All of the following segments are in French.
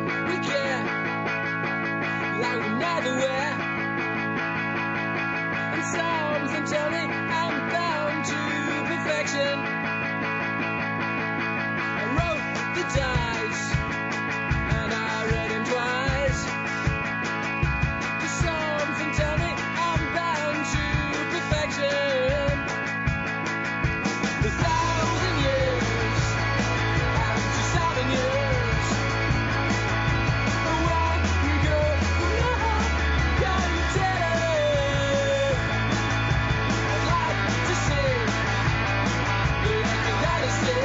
We care like we never were. And something tell me I'm bound to perfection. I wrote the dice and I read him twice. Something tell me I'm bound to perfection. A 1,000 years and 7 years. Where we go from now, can you tell? I'd like to see the end of Odyssey.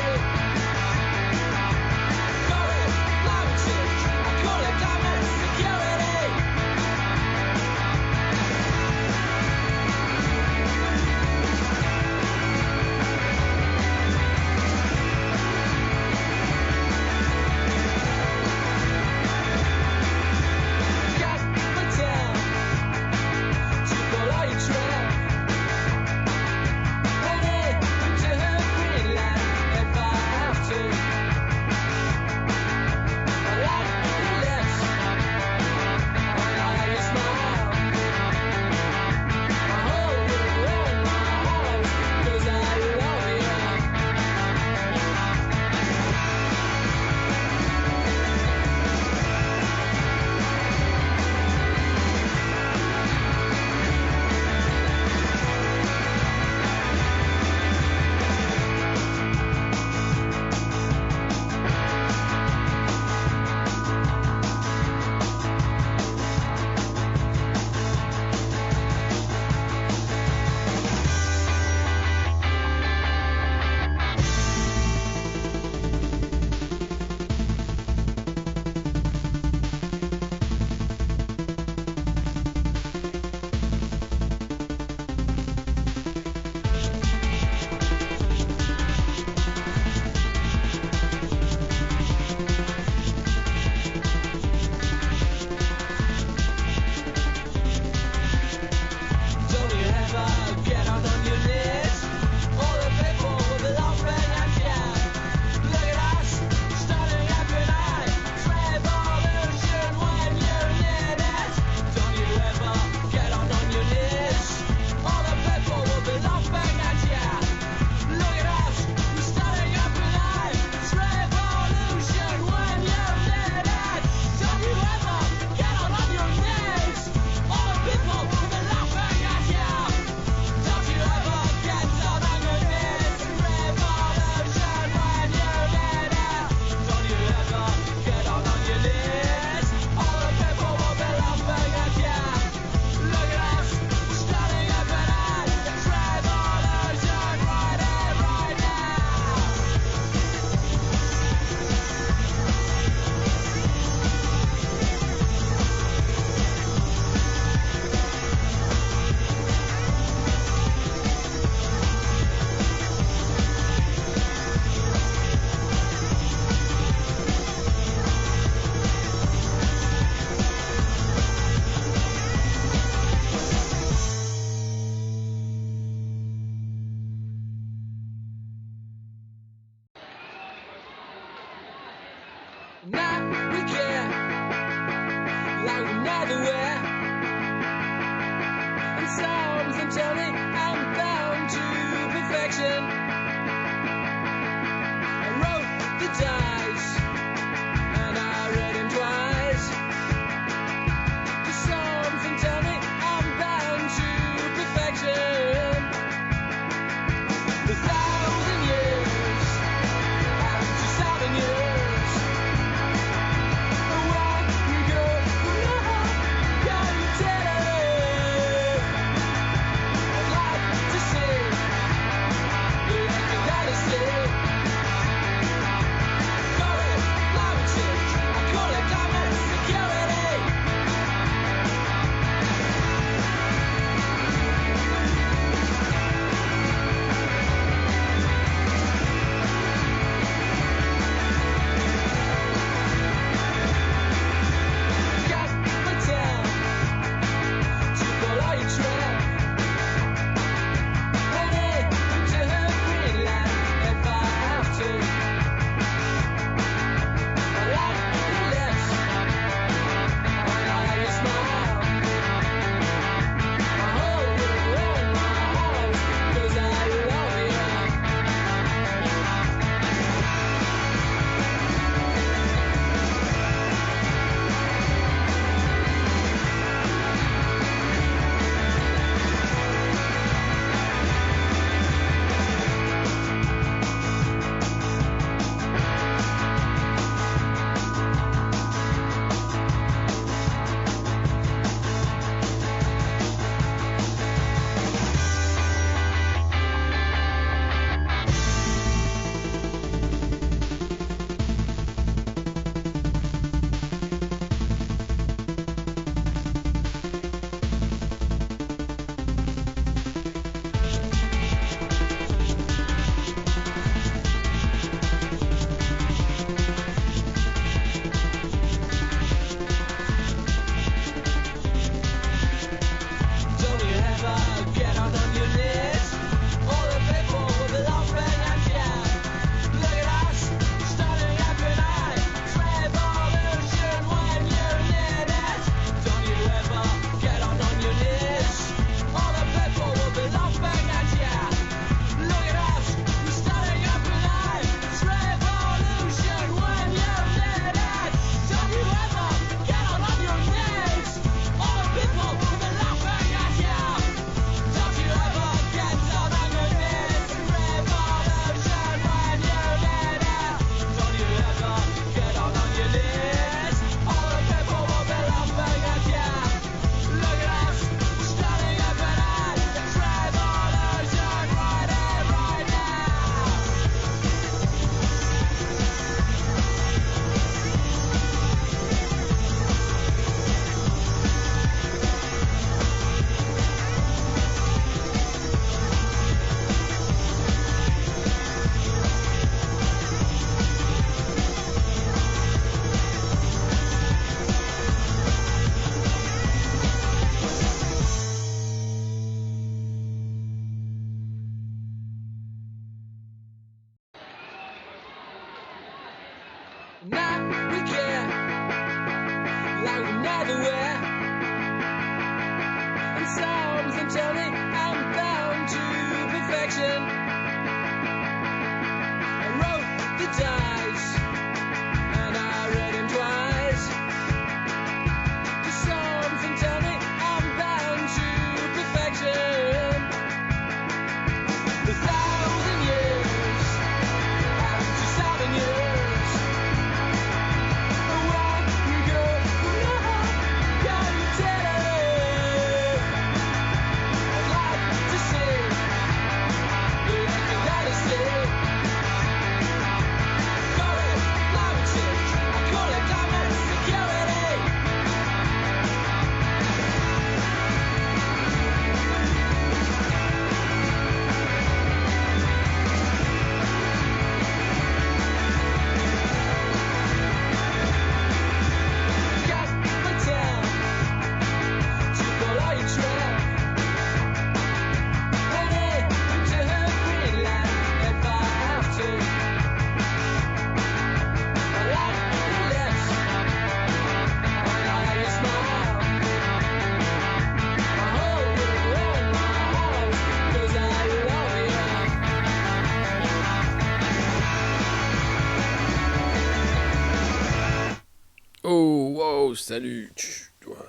Yo, salut.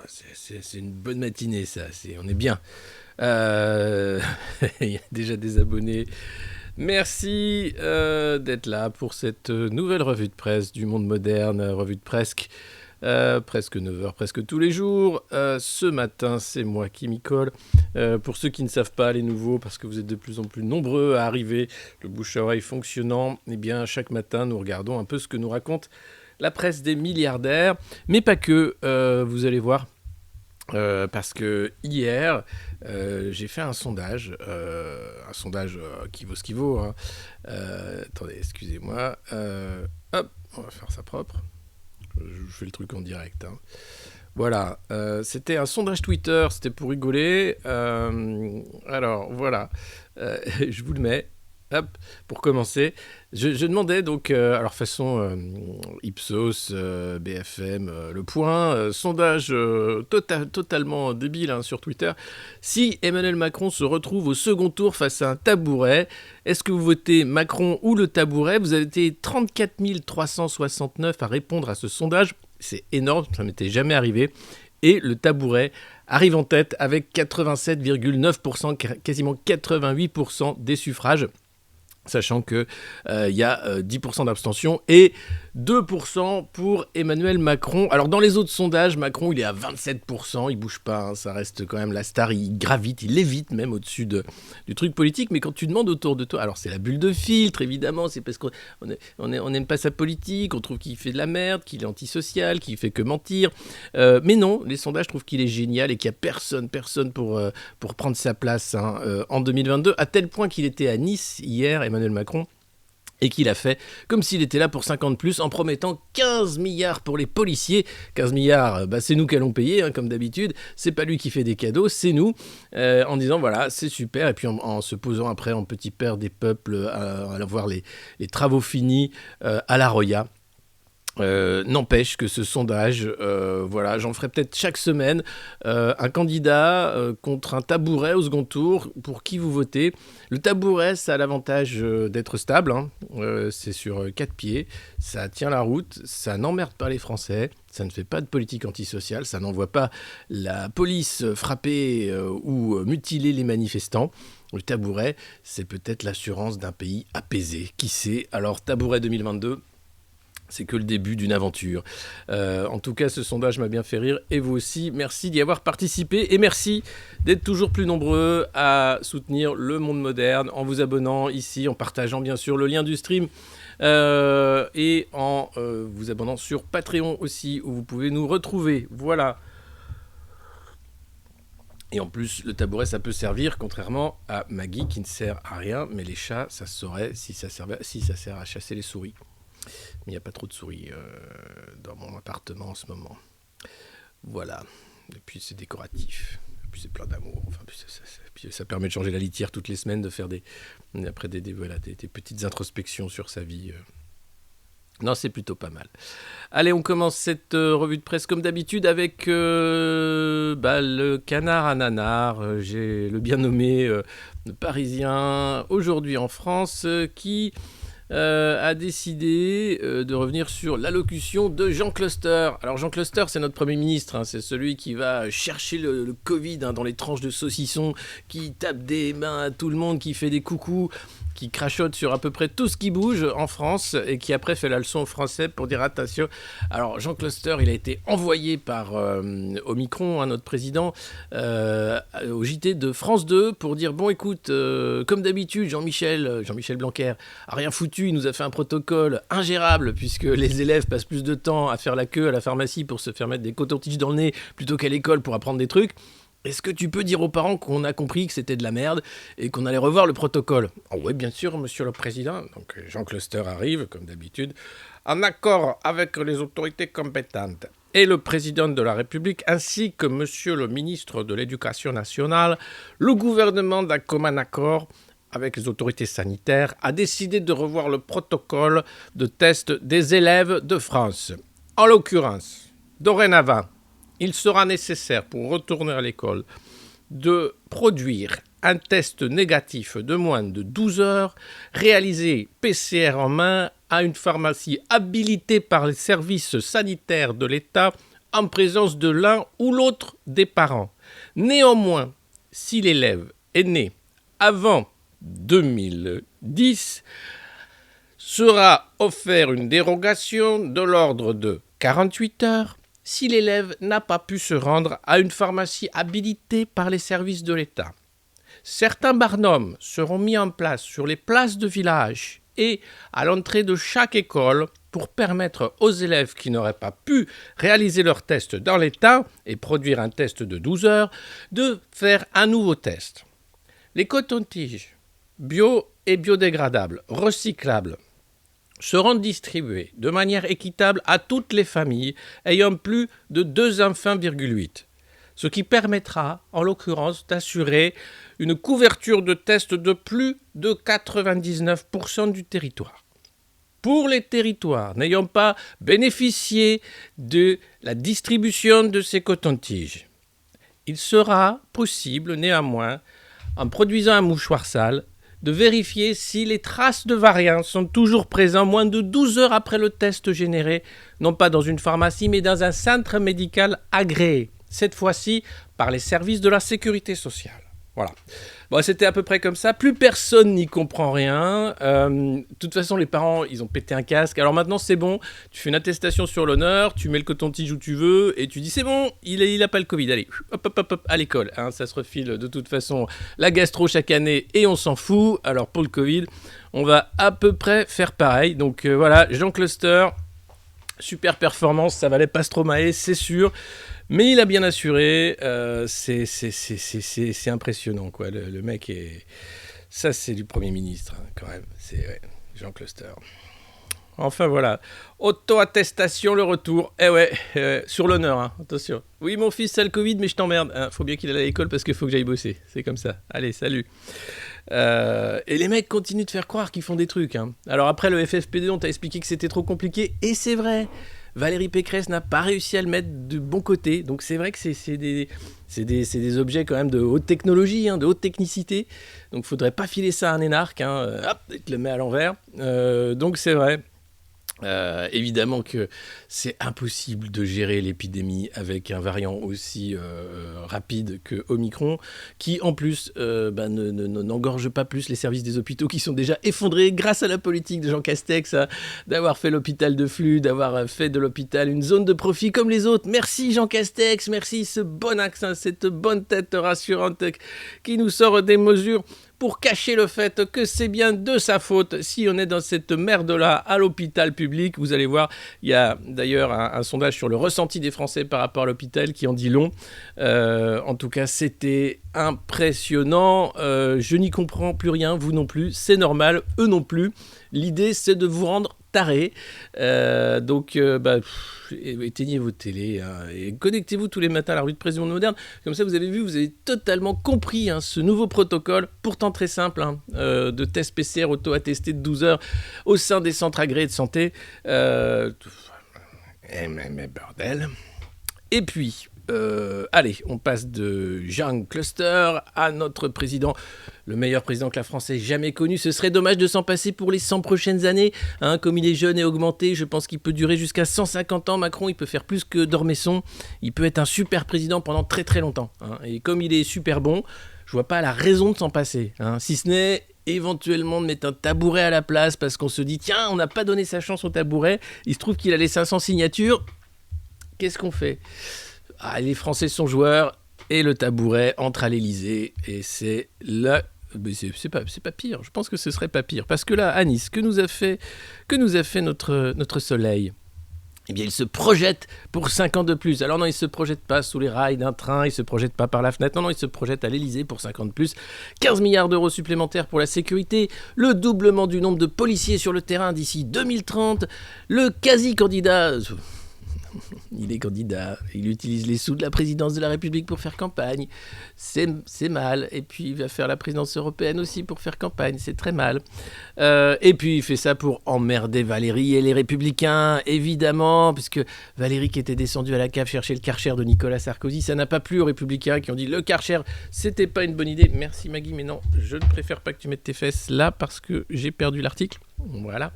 C'est une bonne matinée, ça. On est bien. Il y a déjà des abonnés. Merci d'être là pour cette nouvelle revue de presse du monde moderne, revue de presque 9 heures, presque tous les jours. Ce matin, c'est moi qui m'y colle. Pour ceux qui ne savent pas, les nouveaux, parce que vous êtes de plus en plus nombreux à arriver, le bouche à oreille fonctionnant, eh bien, chaque matin, nous regardons un peu ce que nous raconte la presse des milliardaires, mais pas que, vous allez voir. Parce que hier, j'ai fait un sondage qui vaut ce qu'il vaut. Hein. Attendez, excusez-moi. Hop, on va faire ça propre. Je fais le truc en direct. Hein. Voilà, c'était un sondage Twitter, c'était pour rigoler. Alors, voilà, je vous le mets. Hop, pour commencer, je demandais donc, alors façon Ipsos, BFM, Le Point, sondage totalement débile hein, sur Twitter. Si Emmanuel Macron se retrouve au second tour face à un tabouret, est-ce que vous votez Macron ou le tabouret ? Vous avez été 34 369 à répondre à ce sondage. C'est énorme, ça ne m'était jamais arrivé. Et le tabouret arrive en tête avec 87,9%, quasiment 88% des suffrages. Sachant qu'il y a 10% d'abstention et 2% pour Emmanuel Macron. Alors dans les autres sondages, Macron il est à 27%, il bouge pas, hein, ça reste quand même la star, il gravite, il lévite même au-dessus du truc politique. Mais quand tu demandes autour de toi, alors c'est la bulle de filtre évidemment, c'est parce qu'on n'aime pas sa politique, on trouve qu'il fait de la merde, qu'il est antisocial, qu'il fait que mentir. Mais non, les sondages trouvent qu'il est génial et qu'il n'y a personne pour prendre sa place hein, en 2022, à tel point qu'il était à Nice hier, Emmanuel Macron, et qu'il a fait comme s'il était là pour 50 plus en promettant 15 milliards pour les policiers. 15 milliards, c'est nous qui allons payer, hein, comme d'habitude. C'est pas lui qui fait des cadeaux, c'est nous. En disant, voilà, c'est super. Et puis en se posant après en petit père des peuples, à voir les travaux finis à la Roya. N'empêche que ce sondage, voilà, j'en ferai peut-être chaque semaine, un candidat contre un tabouret au second tour, pour qui vous votez. Le tabouret, ça a l'avantage d'être stable, hein. C'est sur 4 pieds, ça tient la route, ça n'emmerde pas les Français, ça ne fait pas de politique antisociale, ça n'envoie pas la police frapper ou mutiler les manifestants. Le tabouret, c'est peut-être l'assurance d'un pays apaisé, qui sait. Alors tabouret 2022, c'est que le début d'une aventure. En tout cas, ce sondage m'a bien fait rire. Et vous aussi, merci d'y avoir participé. Et merci d'être toujours plus nombreux à soutenir le monde moderne en vous abonnant ici, en partageant bien sûr le lien du stream. Et en vous abonnant sur Patreon aussi, où vous pouvez nous retrouver. Voilà. Et en plus, le tabouret, ça peut servir, contrairement à Maggie, qui ne sert à rien. Mais les chats, ça se saurait si ça sert à chasser les souris. Il n'y a pas trop de souris dans mon appartement en ce moment. Voilà. Et puis c'est décoratif. Et puis c'est plein d'amour. Enfin, puis ça permet de changer la litière toutes les semaines, de faire des petites introspections sur sa vie. Non, c'est plutôt pas mal. Allez, on commence cette revue de presse comme d'habitude avec le canard à nanar. J'ai le bien nommé Parisien aujourd'hui en France qui a décidé de revenir sur l'allocution de Jean Cluster. Alors Jean Cluster, c'est notre Premier ministre, hein, c'est celui qui va chercher le Covid hein, dans les tranches de saucisson, qui tape des mains à tout le monde, qui fait des coucous, qui crachote sur à peu près tout ce qui bouge en France et qui après fait la leçon aux Français pour dire attention. Alors Jean Cluster, il a été envoyé par Omicron, hein, notre président, au JT de France 2 pour dire bon écoute, comme d'habitude Jean-Michel Blanquer a rien foutu, il nous a fait un protocole ingérable puisque les élèves passent plus de temps à faire la queue à la pharmacie pour se faire mettre des cotons-tiges dans le nez plutôt qu'à l'école pour apprendre des trucs. Est-ce que tu peux dire aux parents qu'on a compris que c'était de la merde et qu'on allait revoir le protocole ? Oh oui, bien sûr, monsieur le président. Donc Jean Cluster arrive, comme d'habitude, en accord avec les autorités compétentes et le président de la République, ainsi que monsieur le ministre de l'Éducation nationale, le gouvernement d'un commun accord avec les autorités sanitaires a décidé de revoir le protocole de test des élèves de France. En l'occurrence, dorénavant, il sera nécessaire pour retourner à l'école de produire un test négatif de moins de 12 heures, réalisé PCR en main à une pharmacie habilitée par les services sanitaires de l'État en présence de l'un ou l'autre des parents. Néanmoins, si l'élève est né avant 2010, sera offert une dérogation de l'ordre de 48 heures si l'élève n'a pas pu se rendre à une pharmacie habilitée par les services de l'État. Certains barnums seront mis en place sur les places de village et à l'entrée de chaque école pour permettre aux élèves qui n'auraient pas pu réaliser leur test dans l'État et produire un test de 12 heures de faire un nouveau test. Les cotons-tiges bio et biodégradables, recyclables, seront distribués de manière équitable à toutes les familles ayant plus de 2 enfants, ce qui permettra, en l'occurrence, d'assurer une couverture de tests de plus de 99% du territoire. Pour les territoires n'ayant pas bénéficié de la distribution de ces cotons-tiges, il sera possible néanmoins, en produisant un mouchoir sale, de vérifier si les traces de variants sont toujours présentes moins de 12 heures après le test généré, non pas dans une pharmacie, mais dans un centre médical agréé, cette fois-ci par les services de la sécurité sociale. Voilà. Bon, c'était à peu près comme ça. Plus personne n'y comprend rien. De toute façon, les parents, ils ont pété un casque. Alors maintenant, c'est bon. Tu fais une attestation sur l'honneur, tu mets le coton-tige où tu veux et tu dis c'est bon, il a pas le Covid. Allez, hop, à l'école. Hein, ça se refile de toute façon la gastro chaque année et on s'en fout. Alors pour le Covid, on va à peu près faire pareil. Donc voilà, Jean Cluster, super performance, ça valait pas Stromae, c'est sûr. Mais il a bien assuré, c'est impressionnant, quoi. Le mec est... Ça, c'est du Premier ministre, hein, quand même. C'est ouais, Jean Cluster. Enfin, voilà. Auto-attestation, le retour. Sur l'honneur, hein, attention. Oui, mon fils a le Covid, mais je t'emmerde. Hein, faut bien qu'il aille à l'école parce qu'il faut que j'aille bosser. C'est comme ça. Allez, salut. Et les mecs continuent de faire croire qu'ils font des trucs. Hein. Alors après, le FFPD, on t'a expliqué que c'était trop compliqué. Et c'est vrai. Valérie Pécresse n'a pas réussi à le mettre de bon côté. Donc c'est vrai que c'est des objets quand même de haute technologie, hein, de haute technicité. Donc il ne faudrait pas filer ça à un énarque. Hein. Hop, il te le met à l'envers. Donc c'est vrai. Évidemment que c'est impossible de gérer l'épidémie avec un variant aussi rapide que Omicron, qui en plus n'engorge pas plus les services des hôpitaux qui sont déjà effondrés grâce à la politique de Jean Castex, d'avoir fait l'hôpital de flux, d'avoir fait de l'hôpital une zone de profit comme les autres. Merci Jean Castex, merci ce bon accent, cette bonne tête rassurante qui nous sort des mesures pour cacher le fait que c'est bien de sa faute si on est dans cette merde-là à l'hôpital public. Vous allez voir, il y a d'ailleurs un sondage sur le ressenti des Français par rapport à l'hôpital qui en dit long. En tout cas, c'était impressionnant. Je n'y comprends plus rien, vous non plus. C'est normal, eux non plus. L'idée, c'est de vous rendre taré. Éteignez vos télés hein, et connectez-vous tous les matins à la revue de presse du Monde Moderne. Comme ça, vous avez vu, vous avez totalement compris hein, ce nouveau protocole, pourtant très simple, hein, de test PCR auto-attesté de 12 heures au sein des centres agréés de santé. Mais bordel. Et puis, allez, on passe de Jean Cluster à notre président, le meilleur président que la France ait jamais connu. Ce serait dommage de s'en passer pour les 100 prochaines années. Hein, comme il est jeune et augmenté, je pense qu'il peut durer jusqu'à 150 ans. Macron, il peut faire plus que Dormesson. Il peut être un super président pendant très très longtemps. Hein. Et comme il est super bon, je vois pas la raison de s'en passer. Hein. Si ce n'est éventuellement de mettre un tabouret à la place parce qu'on se dit, tiens, on n'a pas donné sa chance au tabouret. Il se trouve qu'il a les 500 signatures. Qu'est-ce qu'on fait ? Les Français sont joueurs et le tabouret entre à l'Elysée et c'est là, c'est pas pire. Je pense que ce serait pas pire parce que là, à Nice, que nous a fait notre soleil. Eh bien, il se projette pour 5 ans de plus. Alors non, il se projette pas sous les rails d'un train, il se projette pas par la fenêtre. Non, il se projette à l'Elysée pour 5 ans de plus. 15 milliards d'euros supplémentaires pour la sécurité, le doublement du nombre de policiers sur le terrain d'ici 2030, le quasi-candidat... Il est candidat, il utilise les sous de la présidence de la République pour faire campagne, c'est mal. Et puis il va faire la présidence européenne aussi pour faire campagne, c'est très mal. Et puis il fait ça pour emmerder Valérie et les Républicains, évidemment, puisque Valérie qui était descendue à la cave chercher le Karcher de Nicolas Sarkozy, ça n'a pas plu aux Républicains qui ont dit le Karcher, c'était pas une bonne idée. Merci Maggie, mais non, je ne préfère pas que tu mettes tes fesses là parce que j'ai perdu l'article. Voilà.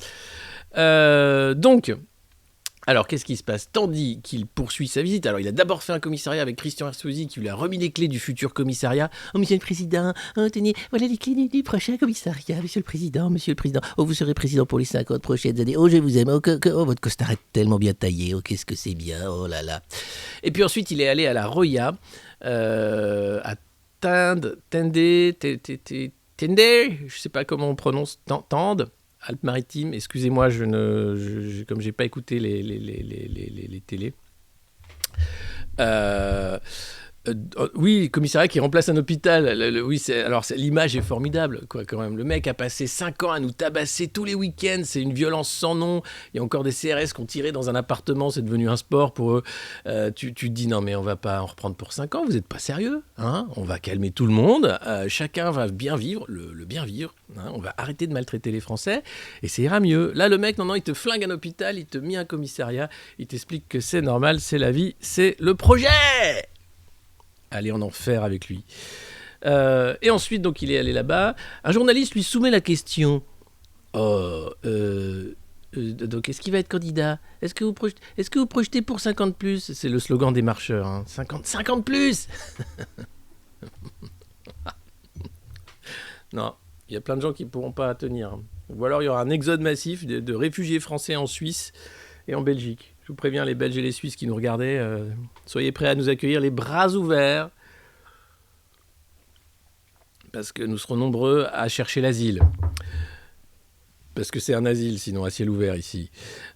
Donc... Alors, qu'est-ce qui se passe? Tandis qu'il poursuit sa visite, alors il a d'abord fait un commissariat avec Christian Estrosi qui lui a remis les clés du futur commissariat. Oh, monsieur le président, oh, tenez, voilà les clés du prochain commissariat, monsieur le président, monsieur le président. Oh, vous serez président pour les 50 prochaines années. Oh, je vous aime. Oh, oh, votre costard est tellement bien taillé. Oh, qu'est-ce que c'est bien. Oh là là. Et puis ensuite, il est allé à la Roya, à Tende, je sais pas comment on prononce, Tende. Alpes-Maritimes, excusez-moi, comme j'ai pas écouté les télés. Euh, oui, commissariat qui remplace un hôpital. Oui, l'image est formidable, quoi, quand même. Le mec a passé 5 ans à nous tabasser tous les week-ends. C'est une violence sans nom. Il y a encore des CRS qui ont tiré dans un appartement. C'est devenu un sport pour eux. Tu te dis, non, mais on va pas en reprendre pour 5 ans. Vous n'êtes pas sérieux, hein? On va calmer tout le monde. Chacun va bien vivre, le bien vivre. Hein? On va arrêter de maltraiter les Français et ça ira mieux. Là, le mec, non, il te flingue un hôpital, il te met un commissariat. Il t'explique que c'est normal, c'est la vie, c'est le projet. Aller en enfer avec lui. Et ensuite, donc, il est allé là-bas. Un journaliste lui soumet la question. Donc, est-ce qu'il va être candidat? Est-ce que vous projetez pour 50 plus? C'est le slogan des marcheurs. Hein. 50 plus. Non, il y a plein de gens qui ne pourront pas tenir. Ou alors, il y aura un exode massif de réfugiés français en Suisse et en Belgique. Je vous préviens, les Belges et les Suisses qui nous regardaient, soyez prêts à nous accueillir les bras ouverts, parce que nous serons nombreux à chercher l'asile. Parce que c'est un asile, sinon, à ciel ouvert ici.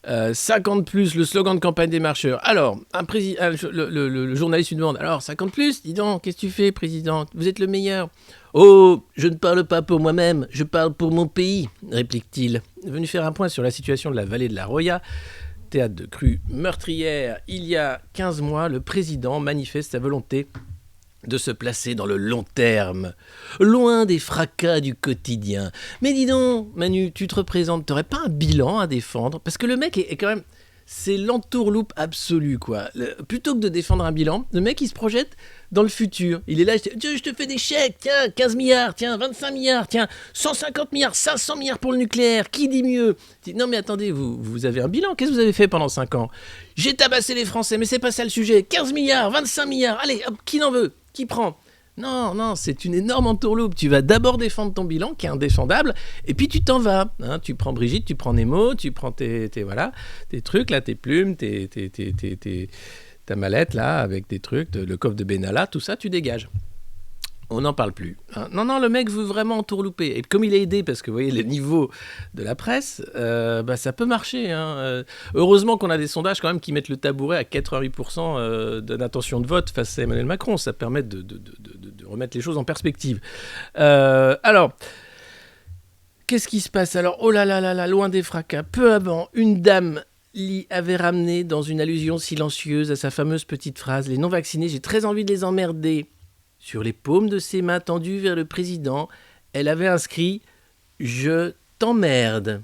50 plus, le slogan de campagne des marcheurs. Alors, le journaliste lui demande, alors, 50 plus, dis donc, qu'est-ce que tu fais, président? Vous êtes le meilleur. Oh, je ne parle pas pour moi-même, je parle pour mon pays, réplique-t-il. Venu faire un point sur la situation de la vallée de la Roya, théâtre de crue meurtrière, il y a 15 mois, le président manifeste sa volonté de se placer dans le long terme, loin des fracas du quotidien. Mais dis donc, Manu, tu te représentes, t'aurais pas un bilan à défendre? Parce que le mec est quand même... C'est l'entourloupe absolue, quoi. Plutôt que de défendre un bilan, le mec, il se projette dans le futur. Il est là, je te fais des chèques, tiens, 15 milliards, tiens, 25 milliards, tiens, 150 milliards, 500 milliards pour le nucléaire, qui dit mieux? Non mais attendez, vous avez un bilan, qu'est-ce que vous avez fait pendant 5 ans? J'ai tabassé les Français, mais c'est pas ça le sujet. 15 milliards, 25 milliards, allez, hop, qui n'en veut? Qui prend? Non, c'est une énorme entourloupe. Tu vas d'abord défendre ton bilan, qui est indéfendable, et puis tu t'en vas. Hein, tu prends Brigitte, tu prends Nemo, tu prends tes trucs, là, tes plumes, ta mallette, là, avec tes trucs, le coffre de Benalla, tout ça, tu dégages. On n'en parle plus. Hein. Non, le mec veut vraiment entourlouper. Et comme il est aidé, parce que vous voyez le niveau de la presse, ça peut marcher. Hein. Heureusement qu'on a des sondages quand même qui mettent le tabouret à 88% d'intention de vote face à Emmanuel Macron. Ça permet de remettre les choses en perspective. Alors, qu'est-ce qui se passe? Alors, oh là là, loin des fracas. Peu avant, une dame l'y avait ramené dans une allusion silencieuse à sa fameuse petite phrase « Les non-vaccinés, j'ai très envie de les emmerder ». Sur les paumes de ses mains tendues vers le président, elle avait inscrit « Je t'emmerde ».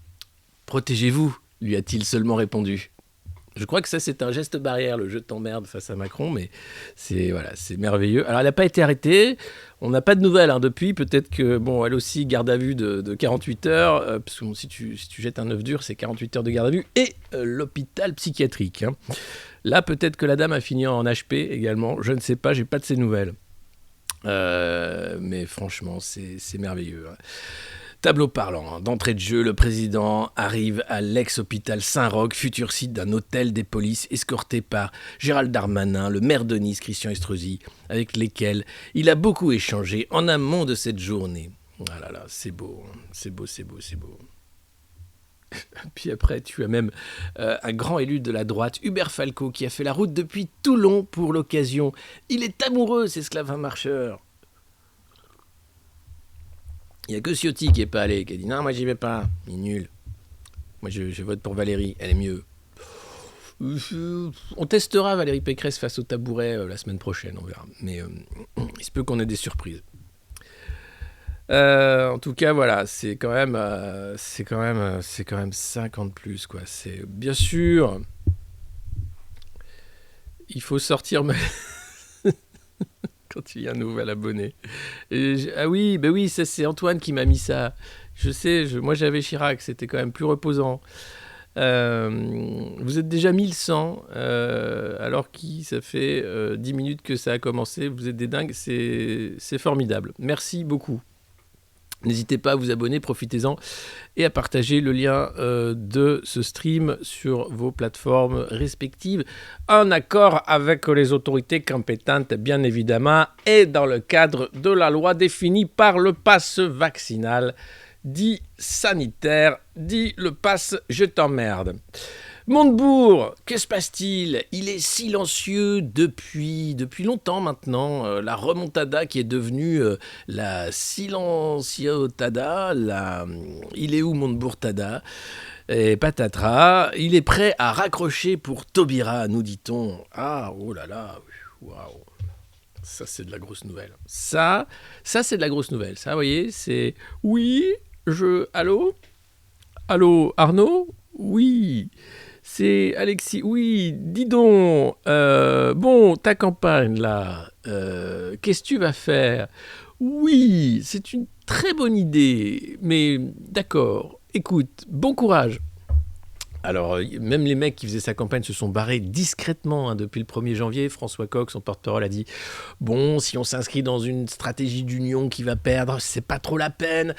« Protégez-vous », lui a-t-il seulement répondu. Je crois que ça, c'est un geste barrière, le « je t'emmerde » face à Macron, mais c'est merveilleux. Alors, elle n'a pas été arrêtée, on n'a pas de nouvelles hein, depuis, peut-être que, elle aussi, garde à vue de 48 heures, parce que si tu jettes un œuf dur, c'est 48 heures de garde à vue, et l'hôpital psychiatrique. Hein. Là, peut-être que la dame a fini en HP également. Je ne sais pas, j'ai pas de ses nouvelles. Mais franchement, c'est merveilleux. Hein. Tableau parlant. Hein. D'entrée de jeu, le président arrive à l'ex-hôpital Saint-Roch, futur site d'un hôtel des polices, escorté par Gérald Darmanin, le maire de Nice, Christian Estrosi, avec lesquels il a beaucoup échangé en amont de cette journée. Ah là là, c'est beau. Hein. C'est beau. Puis après, tu as même un grand élu de la droite, Hubert Falco, qui a fait la route depuis Toulon pour l'occasion. Il est amoureux, cet esclave marcheur. Il n'y a que Ciotti qui n'est pas allé, qui a dit « Non, moi j'y vais pas, il est nul. Moi je vote pour Valérie, elle est mieux. » On testera Valérie Pécresse face au tabouret la semaine prochaine, on verra. Mais il se peut qu'on ait des surprises. En tout cas, voilà, c'est quand même 50 plus, quoi. C'est bien sûr, il faut sortir quand il y a un nouvel abonné. Oui, ça c'est Antoine qui m'a mis ça. Je sais, moi j'avais Chirac, c'était quand même plus reposant. Vous êtes déjà 1100, alors que ça fait 10 minutes que ça a commencé. Vous êtes des dingues, c'est formidable. Merci beaucoup. N'hésitez pas à vous abonner, profitez-en et à partager le lien de ce stream sur vos plateformes respectives, en accord avec les autorités compétentes, bien évidemment, et dans le cadre de la loi définie par le pass vaccinal, dit sanitaire, dit le pass je t'emmerde. Montebourg, que se passe-t-il? Il est silencieux depuis longtemps maintenant. La remontada qui est devenue la silenciotada, il est où Montebourg-tada? Et patatras, il est prêt à raccrocher pour Taubira, nous dit-on. Ah, oh là là, waouh. Ça, c'est de la grosse nouvelle. Ça c'est de la grosse nouvelle. Ça, vous voyez, c'est... Oui, Allô? Allô, Arnaud? Oui. C'est Alexis. Oui, dis donc. Bon, ta campagne, là, qu'est-ce que tu vas faire? Oui, c'est une très bonne idée. Mais d'accord. Écoute, bon courage. Alors, même les mecs qui faisaient sa campagne se sont barrés discrètement hein, depuis le 1er janvier. François Coq, son porte-parole, a dit « Bon, si on s'inscrit dans une stratégie d'union qui va perdre, c'est pas trop la peine. »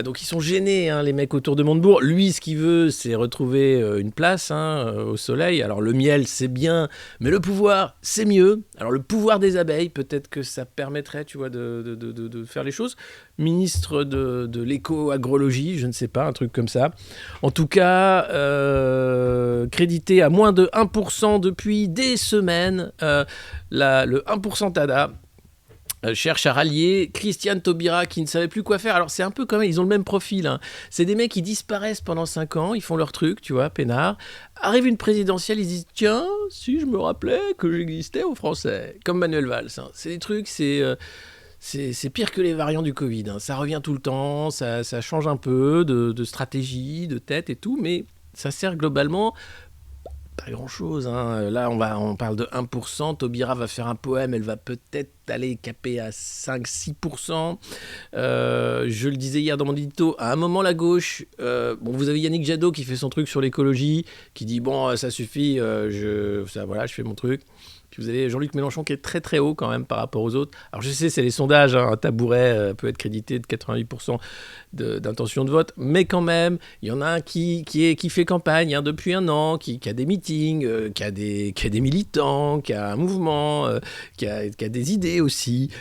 Donc, ils sont gênés, hein, les mecs autour de Montebourg. Lui, ce qu'il veut, c'est retrouver une place au soleil. Alors, le miel, c'est bien, mais le pouvoir, c'est mieux. Alors, le pouvoir des abeilles, peut-être que ça permettrait, tu vois, de faire les choses. Ministre de l'éco-agrologie, je ne sais pas, un truc comme ça. En tout cas, crédité à moins de 1% depuis des semaines, le 1% Tada cherche à rallier Christiane Taubira qui ne savait plus quoi faire. Alors c'est un peu comme ils ont le même profil. Hein. C'est des mecs qui disparaissent pendant 5 ans, ils font leur truc, tu vois, peinard. Arrive une présidentielle, ils disent « Tiens, si je me rappelais que j'existais aux Français », comme Manuel Valls. Hein. C'est des trucs, c'est pire que les variants du Covid. Hein. Ça revient tout le temps, ça change un peu de stratégie, de tête et tout, mais ça sert globalement pas grand-chose. Hein. Là, on parle de 1%. Taubira va faire un poème, elle va peut-être aller caper à 5-6%. Je le disais hier dans mon édito, à un moment, la gauche... vous avez Yannick Jadot qui fait son truc sur l'écologie, qui dit « Bon, ça suffit, je fais mon truc ». Puis vous avez Jean-Luc Mélenchon qui est très très haut quand même par rapport aux autres. Alors je sais, c'est les sondages, hein, un tabouret peut être crédité de 88% d'intention de vote, mais quand même, il y en a un qui fait campagne hein, depuis un an, qui a des meetings, qui a des militants, qui a un mouvement, qui a des idées aussi.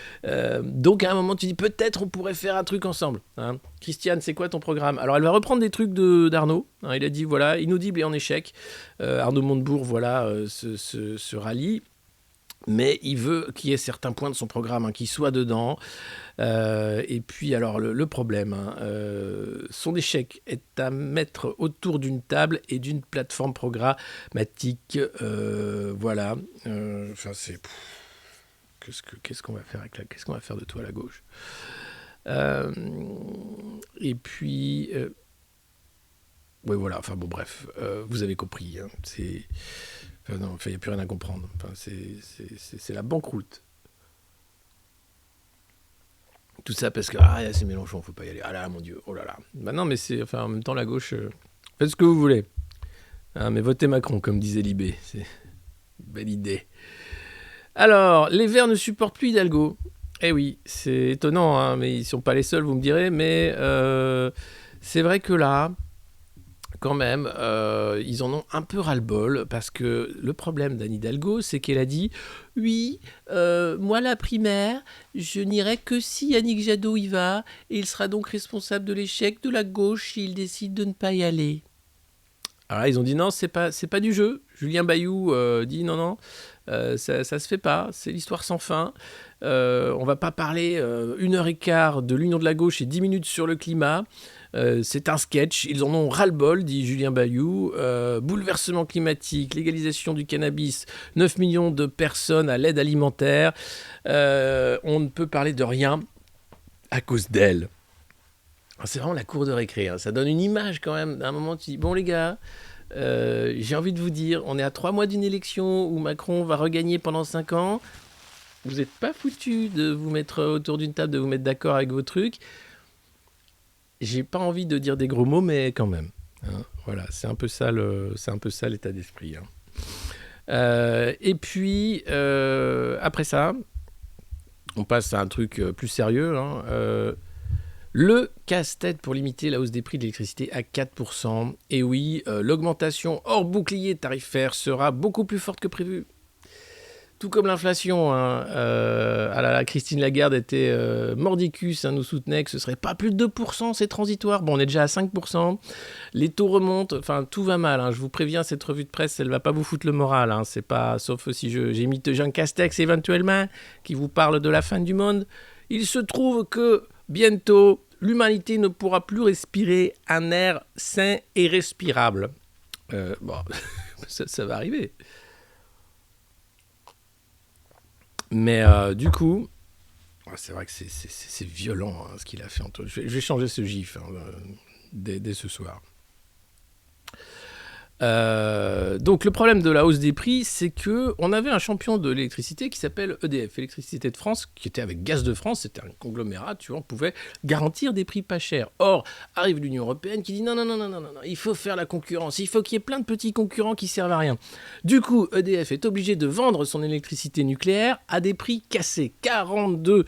Donc à un moment, tu dis peut-être on pourrait faire un truc ensemble. Hein. Christiane, c'est quoi ton programme? Alors elle va reprendre des trucs d'Arnaud. Hein, il a dit voilà, inaudible et en échec. Arnaud Montebourg, voilà, se rallie. Mais il veut qu'il y ait certains points de son programme hein, qui soient dedans. Et puis, alors, le problème, hein, son échec est à mettre autour d'une table et d'une plateforme programmatique. Voilà. C'est... Qu'est-ce qu'on va faire qu'est-ce qu'on va faire de toi, la gauche et puis... oui, voilà. Enfin, bon, bref. vous avez compris. Hein, c'est... non, il n'y a plus rien à comprendre. Enfin, c'est la banqueroute. Tout ça parce que c'est Mélenchon, faut pas y aller. Ah là, mon Dieu, oh là là. Bah non, mais en même temps, la gauche, faites ce que vous voulez. Hein, mais votez Macron, comme disait Libé. C'est une belle idée. Alors, les Verts ne supportent plus Hidalgo. Eh oui, c'est étonnant, hein, mais ils ne sont pas les seuls, vous me direz. Mais c'est vrai que là... quand même, ils en ont un peu ras-le-bol parce que le problème d'Anne Hidalgo, c'est qu'elle a dit « Oui, moi la primaire, je n'irai que si Yannick Jadot y va et il sera donc responsable de l'échec de la gauche s'il décide de ne pas y aller. » Alors là, ils ont dit « Non, c'est pas du jeu. » Julien Bayou dit « Non, ça se fait pas, c'est l'histoire sans fin. On va pas parler 1h15 de l'union de la gauche et 10 minutes sur le climat. » C'est un sketch, ils en ont ras-le-bol, dit Julien Bayou. Bouleversement climatique, légalisation du cannabis, 9 millions de personnes à l'aide alimentaire. On ne peut parler de rien à cause d'elle. C'est vraiment la cour de récré. Hein. Ça donne une image quand même. À un moment, tu dis, bon les gars, j'ai envie de vous dire, on est à 3 mois d'une élection où Macron va regagner pendant 5 ans. Vous n'êtes pas foutus de vous mettre autour d'une table, de vous mettre d'accord avec vos trucs. J'ai pas envie de dire des gros mots, mais quand même. hein. Voilà, c'est un peu ça l'état d'esprit, hein. Et puis, après ça, on passe à un truc plus sérieux, hein. Le casse-tête pour limiter la hausse des prix de l'électricité à 4%. Et oui, l'augmentation hors bouclier tarifaire sera beaucoup plus forte que prévu. Tout comme l'inflation, hein. Ah là là, Christine Lagarde était mordicus, hein, nous soutenait que ce serait pas plus de 2%, c'est transitoire. Bon, on est déjà à 5%. Les taux remontent, enfin tout va mal, hein. Je vous préviens, cette revue de presse, elle va pas vous foutre le moral, hein. C'est pas, sauf si j'ai mis Jean Castex éventuellement, qui vous parle de la fin du monde. Il se trouve que bientôt, l'humanité ne pourra plus respirer un air sain et respirable. Bon, ça va arriver. Mais du coup, c'est vrai que c'est violent, hein, ce qu'il a fait. Je vais changer ce gif, hein, dès ce soir. Donc le problème de la hausse des prix, c'est que on avait un champion de l'électricité qui s'appelle EDF, Électricité de France, qui était avec Gaz de France, c'était un conglomérat, tu vois, on pouvait garantir des prix pas chers. Or, arrive l'Union Européenne qui dit non, il faut faire la concurrence, il faut qu'il y ait plein de petits concurrents qui servent à rien. Du coup, EDF est obligé de vendre son électricité nucléaire à des prix cassés, 42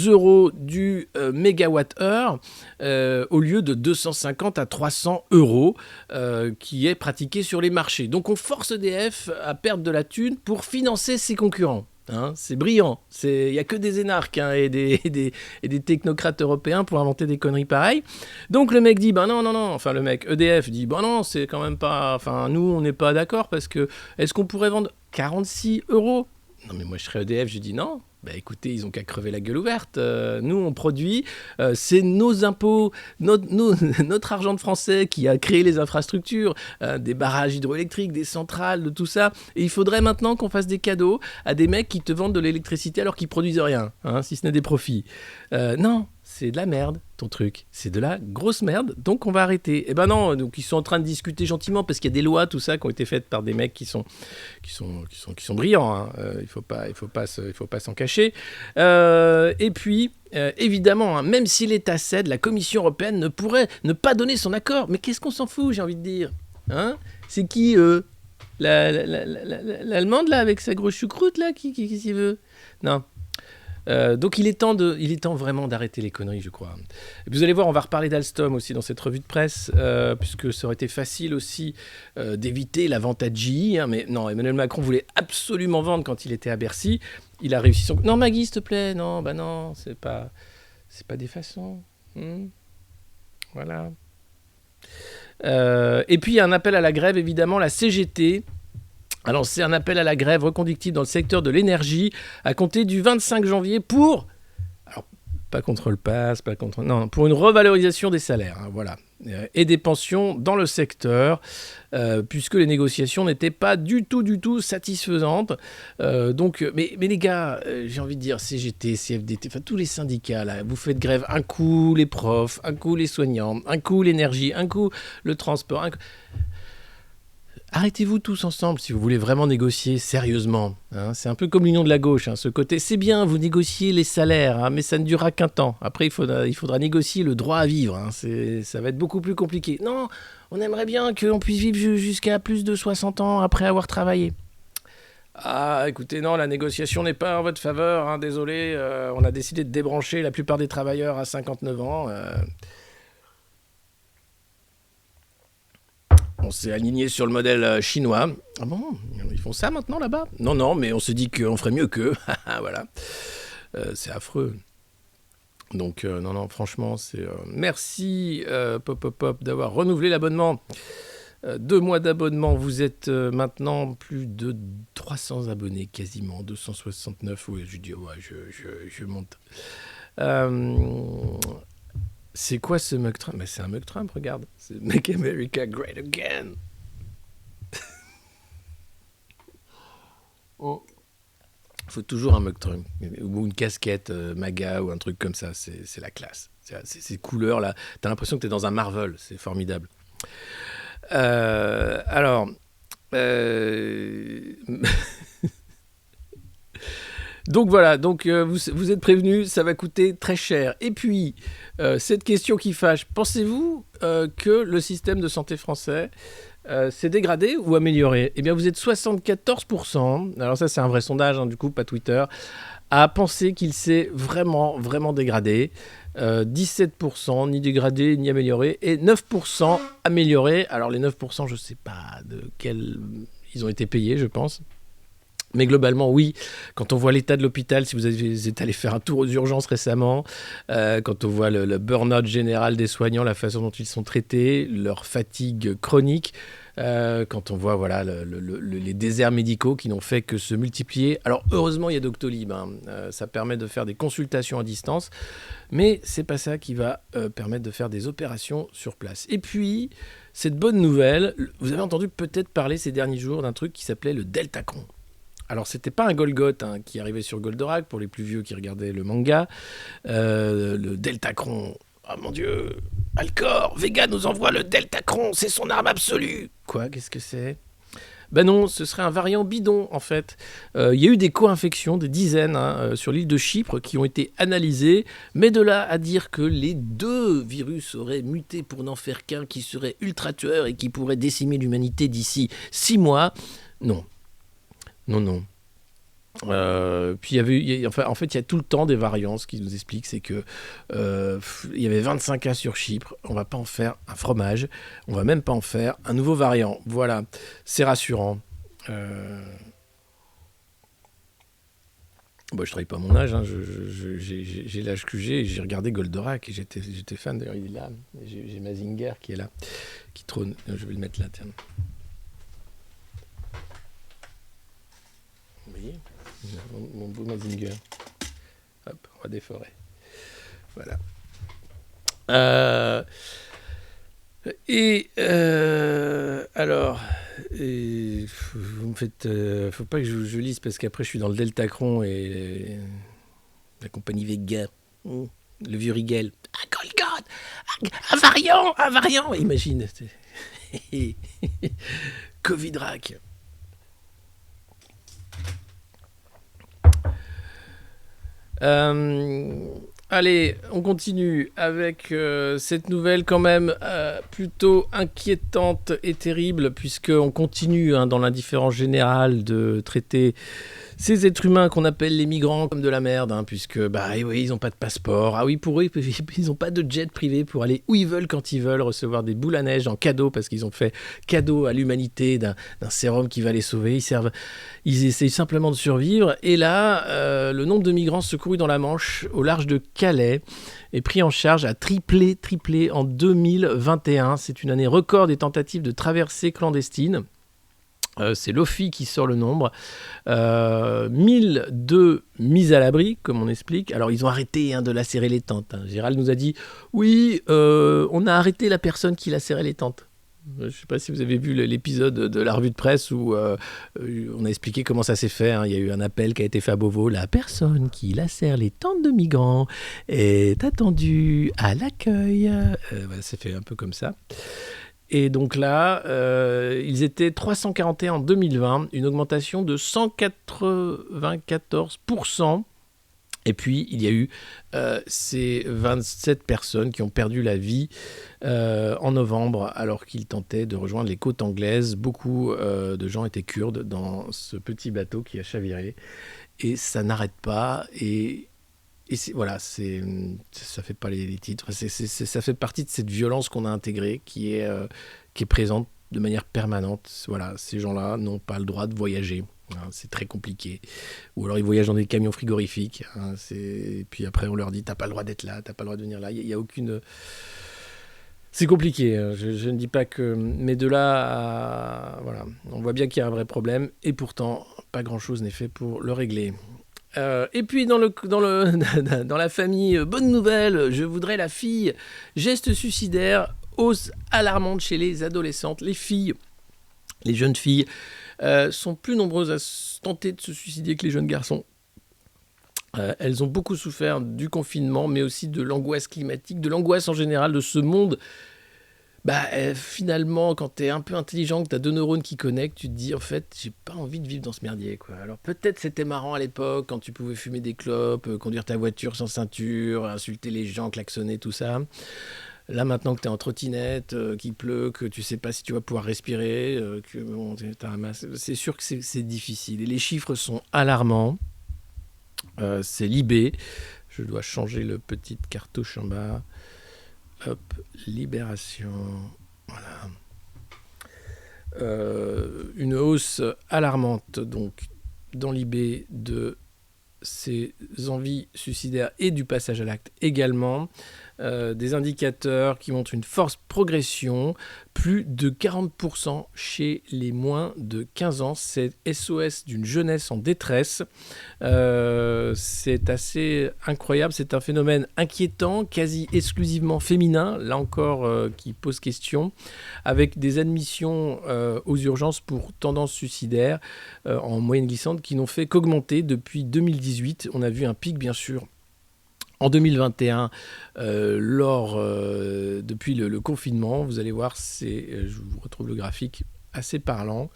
euros du mégawatt-heure au lieu de 250 à 300 euros qui est pratiqué sur les marchés. Donc on force EDF à perdre de la thune pour financer ses concurrents. Hein, c'est brillant. Il n'y a que des énarques, hein, et des technocrates européens pour inventer des conneries pareilles. Donc le mec dit, bah non. Enfin le mec EDF dit, bah non, c'est quand même pas... Enfin nous, on n'est pas d'accord parce que... Est-ce qu'on pourrait vendre 46 euros ? Non mais moi je serais EDF, je dis non. Bah écoutez, ils ont qu'à crever la gueule ouverte. Nous, on produit, c'est nos impôts, notre argent de français qui a créé les infrastructures, des barrages hydroélectriques, des centrales, de tout ça. Et il faudrait maintenant qu'on fasse des cadeaux à des mecs qui te vendent de l'électricité alors qu'ils produisent rien, hein, si ce n'est des profits. Non, c'est de la merde, ton truc. C'est de la grosse merde, donc on va arrêter. Eh ben non, donc ils sont en train de discuter gentiment parce qu'il y a des lois, tout ça, qui ont été faites par des mecs qui sont brillants, hein. Il faut pas s'en cacher. Et puis, évidemment, hein, même si l'État cède, la Commission européenne ne pourrait ne pas donner son accord. Mais qu'est-ce qu'on s'en fout, j'ai envie de dire, hein ? C'est qui, l'Allemande, là, avec sa grosse choucroute, là, qui s'y veut ? Non. Donc il est temps vraiment d'arrêter les conneries, je crois. Et puis vous allez voir, on va reparler d'Alstom aussi dans cette revue de presse, puisque ça aurait été facile aussi d'éviter la vente à GE, hein, mais non, Emmanuel Macron voulait absolument vendre quand il était à Bercy. Il a réussi son... Non, Maggie, s'il te plaît, non, bah non, c'est pas des façons. Voilà. Et puis il y a un appel à la grève, évidemment, la CGT. Alors, c'est un appel à la grève reconductible dans le secteur de l'énergie à compter du 25 janvier pour... Alors, pas contre le pass, pas contre... Non, pour une revalorisation des salaires, hein, voilà. Et des pensions dans le secteur, puisque les négociations n'étaient pas du tout satisfaisantes. Donc, mais les gars, j'ai envie de dire CGT, CFDT, enfin tous les syndicats, là, vous faites grève un coup les profs, un coup les soignants, un coup l'énergie, un coup le transport... Arrêtez-vous tous ensemble si vous voulez vraiment négocier sérieusement, hein. C'est un peu comme l'union de la gauche, hein, ce côté. C'est bien, vous négociez les salaires, hein, mais ça ne durera qu'un temps. Après, il faudra négocier le droit à vivre, hein. Ça va être beaucoup plus compliqué. Non, on aimerait bien qu'on puisse vivre jusqu'à plus de 60 ans après avoir travaillé. Ah, écoutez, non, la négociation n'est pas en votre faveur, hein, désolé. On a décidé de débrancher la plupart des travailleurs à 59 ans. On s'est aligné sur le modèle chinois. Ah bon ? Ils font ça maintenant là-bas ? Non, mais on s'est dit qu'on ferait mieux qu'eux. Voilà. C'est affreux. Donc, non, franchement, c'est... Merci, Pop, d'avoir renouvelé l'abonnement. 2 mois d'abonnement. Vous êtes maintenant plus de 300 abonnés, quasiment. 269. Oui, je dis, ouais, je monte. C'est quoi ce Mug Trump ? Mais c'est un Mug Trump, regarde. C'est Make America Great Again. Oh. Faut toujours un Mug Trump. Ou une casquette MAGA ou un truc comme ça. C'est la classe. Ces couleurs-là. T'as l'impression que t'es dans un Marvel. C'est formidable. Alors... Donc Donc voilà, vous êtes prévenus, ça va coûter très cher. Et puis, cette question qui fâche, pensez-vous que le système de santé français s'est dégradé ou amélioré? Eh bien, vous êtes 74%, alors ça c'est un vrai sondage, du coup, pas Twitter, à penser qu'il s'est vraiment, vraiment dégradé. 17% ni dégradé ni amélioré, et 9% amélioré. Alors les 9%, je ne sais pas de quel... Ils ont été payés, je pense. Mais globalement, oui, quand on voit l'état de l'hôpital, si vous êtes allé faire un tour aux urgences récemment, quand on voit le burn-out général des soignants, la façon dont ils sont traités, leur fatigue chronique, quand on voit les déserts médicaux qui n'ont fait que se multiplier. Alors heureusement, il y a Doctolib, ça permet de faire des consultations à distance, mais c'est pas ça qui va permettre de faire des opérations sur place. Et puis, cette bonne nouvelle, vous avez entendu peut-être parler ces derniers jours d'un truc qui s'appelait le Deltacron. Alors, c'était pas un Golgoth qui arrivait sur Goldorak, pour les plus vieux qui regardaient le manga. Le Deltacron, oh mon Dieu, Alcor, Vega nous envoie le Deltacron, c'est son arme absolue. Quoi, qu'est-ce que c'est ? Ben non, ce serait un variant bidon, en fait. Il y a eu des co-infections, des dizaines, sur l'île de Chypre, qui ont été analysées, mais de là à dire que les deux virus auraient muté pour n'en faire qu'un qui serait ultra tueur et qui pourrait décimer l'humanité d'ici 6 mois, non. Non. Puis il y a tout le temps des variants. Ce qui nous explique, c'est que il y avait 25 cas sur Chypre. On va pas en faire un fromage. On va même pas en faire un nouveau variant. Voilà, c'est rassurant. Bon, je travaille pas à mon âge. J'ai l'âge que j'ai. J'ai regardé Goldorak et j'étais fan. D'ailleurs, il est là. J'ai Mazinger qui est là, qui trône. Je vais le mettre là, tiens. Vous voyez, mon beau Mazinger. Hop, roi des forêts. Voilà. Alors, vous me faites... faut pas que je lise parce qu'après je suis dans le Deltacron et la compagnie Vega. Le vieux Rigel. Ah, Golgoth, un variant, imagine. Covidrac. Allez, on continue avec cette nouvelle quand même plutôt inquiétante et terrible, puisqu'on continue dans l'indifférence générale de traiter ces êtres humains qu'on appelle les migrants comme de la merde, puisque oui, ils n'ont pas de passeport. Ah oui, pour eux, ils n'ont pas de jet privé pour aller où ils veulent quand ils veulent, recevoir des boules à neige en cadeau, parce qu'ils ont fait cadeau à l'humanité d'un sérum qui va les sauver. Ils essayent simplement de survivre. Et là, le nombre de migrants secourus dans la Manche, au large de Calais, est pris en charge, a triplé en 2021. C'est une année record des tentatives de traversée clandestine. C'est l'OFI qui sort le nombre. 1002 mises à l'abri, comme on explique. Alors, ils ont arrêté de lacérer les tentes. Gérald nous a dit, oui, on a arrêté la personne qui lacérait les tentes. Je ne sais pas si vous avez vu l'épisode de la revue de presse où on a expliqué comment ça s'est fait. Il y a eu un appel qui a été fait à Beauvau. La personne qui lacère les tentes de migrants est attendue à l'accueil. C'est fait un peu comme ça. Et donc là, ils étaient 341 en 2020, une augmentation de 194%. Et puis, il y a eu ces 27 personnes qui ont perdu la vie en novembre alors qu'ils tentaient de rejoindre les côtes anglaises. Beaucoup de gens étaient kurdes dans ce petit bateau qui a chaviré. Et ça n'arrête pas. Et ça fait pas les titres. Ça fait partie de cette violence qu'on a intégrée qui est présente de manière permanente. Voilà, ces gens-là n'ont pas le droit de voyager. C'est très compliqué. Ou alors ils voyagent dans des camions frigorifiques. Et puis après on leur dit t'as pas le droit d'être là, t'as pas le droit de venir là. Il y a aucune. C'est compliqué. Je ne dis pas que. Mais de là à. Voilà. On voit bien qu'il y a un vrai problème. Et pourtant, pas grand-chose n'est fait pour le régler. Et puis dans la famille, bonne nouvelle, je voudrais la fille. Geste suicidaire, hausse alarmante chez les adolescentes. Les filles, les jeunes filles, sont plus nombreuses à tenter de se suicider que les jeunes garçons. Elles ont beaucoup souffert du confinement, mais aussi de l'angoisse climatique, de l'angoisse en général de ce monde Finalement, quand t'es un peu intelligent, que t'as deux neurones qui connectent, tu te dis, en fait, j'ai pas envie de vivre dans ce merdier, quoi. Alors peut-être c'était marrant à l'époque, quand tu pouvais fumer des clopes, conduire ta voiture sans ceinture, insulter les gens, klaxonner, tout ça. Là, maintenant que t'es en trottinette, qu'il pleut, que tu sais pas si tu vas pouvoir respirer, que bon, t'as un masque, c'est sûr que c'est difficile. Et les chiffres sont alarmants. C'est Libé. Je dois changer le petit cartouche en bas. Hop, Libération. Voilà. Une hausse alarmante donc dans l'IB de ces envies suicidaires et du passage à l'acte également. Des indicateurs qui montrent une forte progression, plus de 40% chez les moins de 15 ans. C'est SOS d'une jeunesse en détresse. C'est assez incroyable, c'est un phénomène inquiétant, quasi exclusivement féminin, là encore qui pose question, avec des admissions aux urgences pour tendance suicidaire en moyenne glissante qui n'ont fait qu'augmenter depuis 2018. On a vu un pic bien sûr en 2021, depuis le confinement. Vous allez voir, je vous retrouve le graphique assez parlant.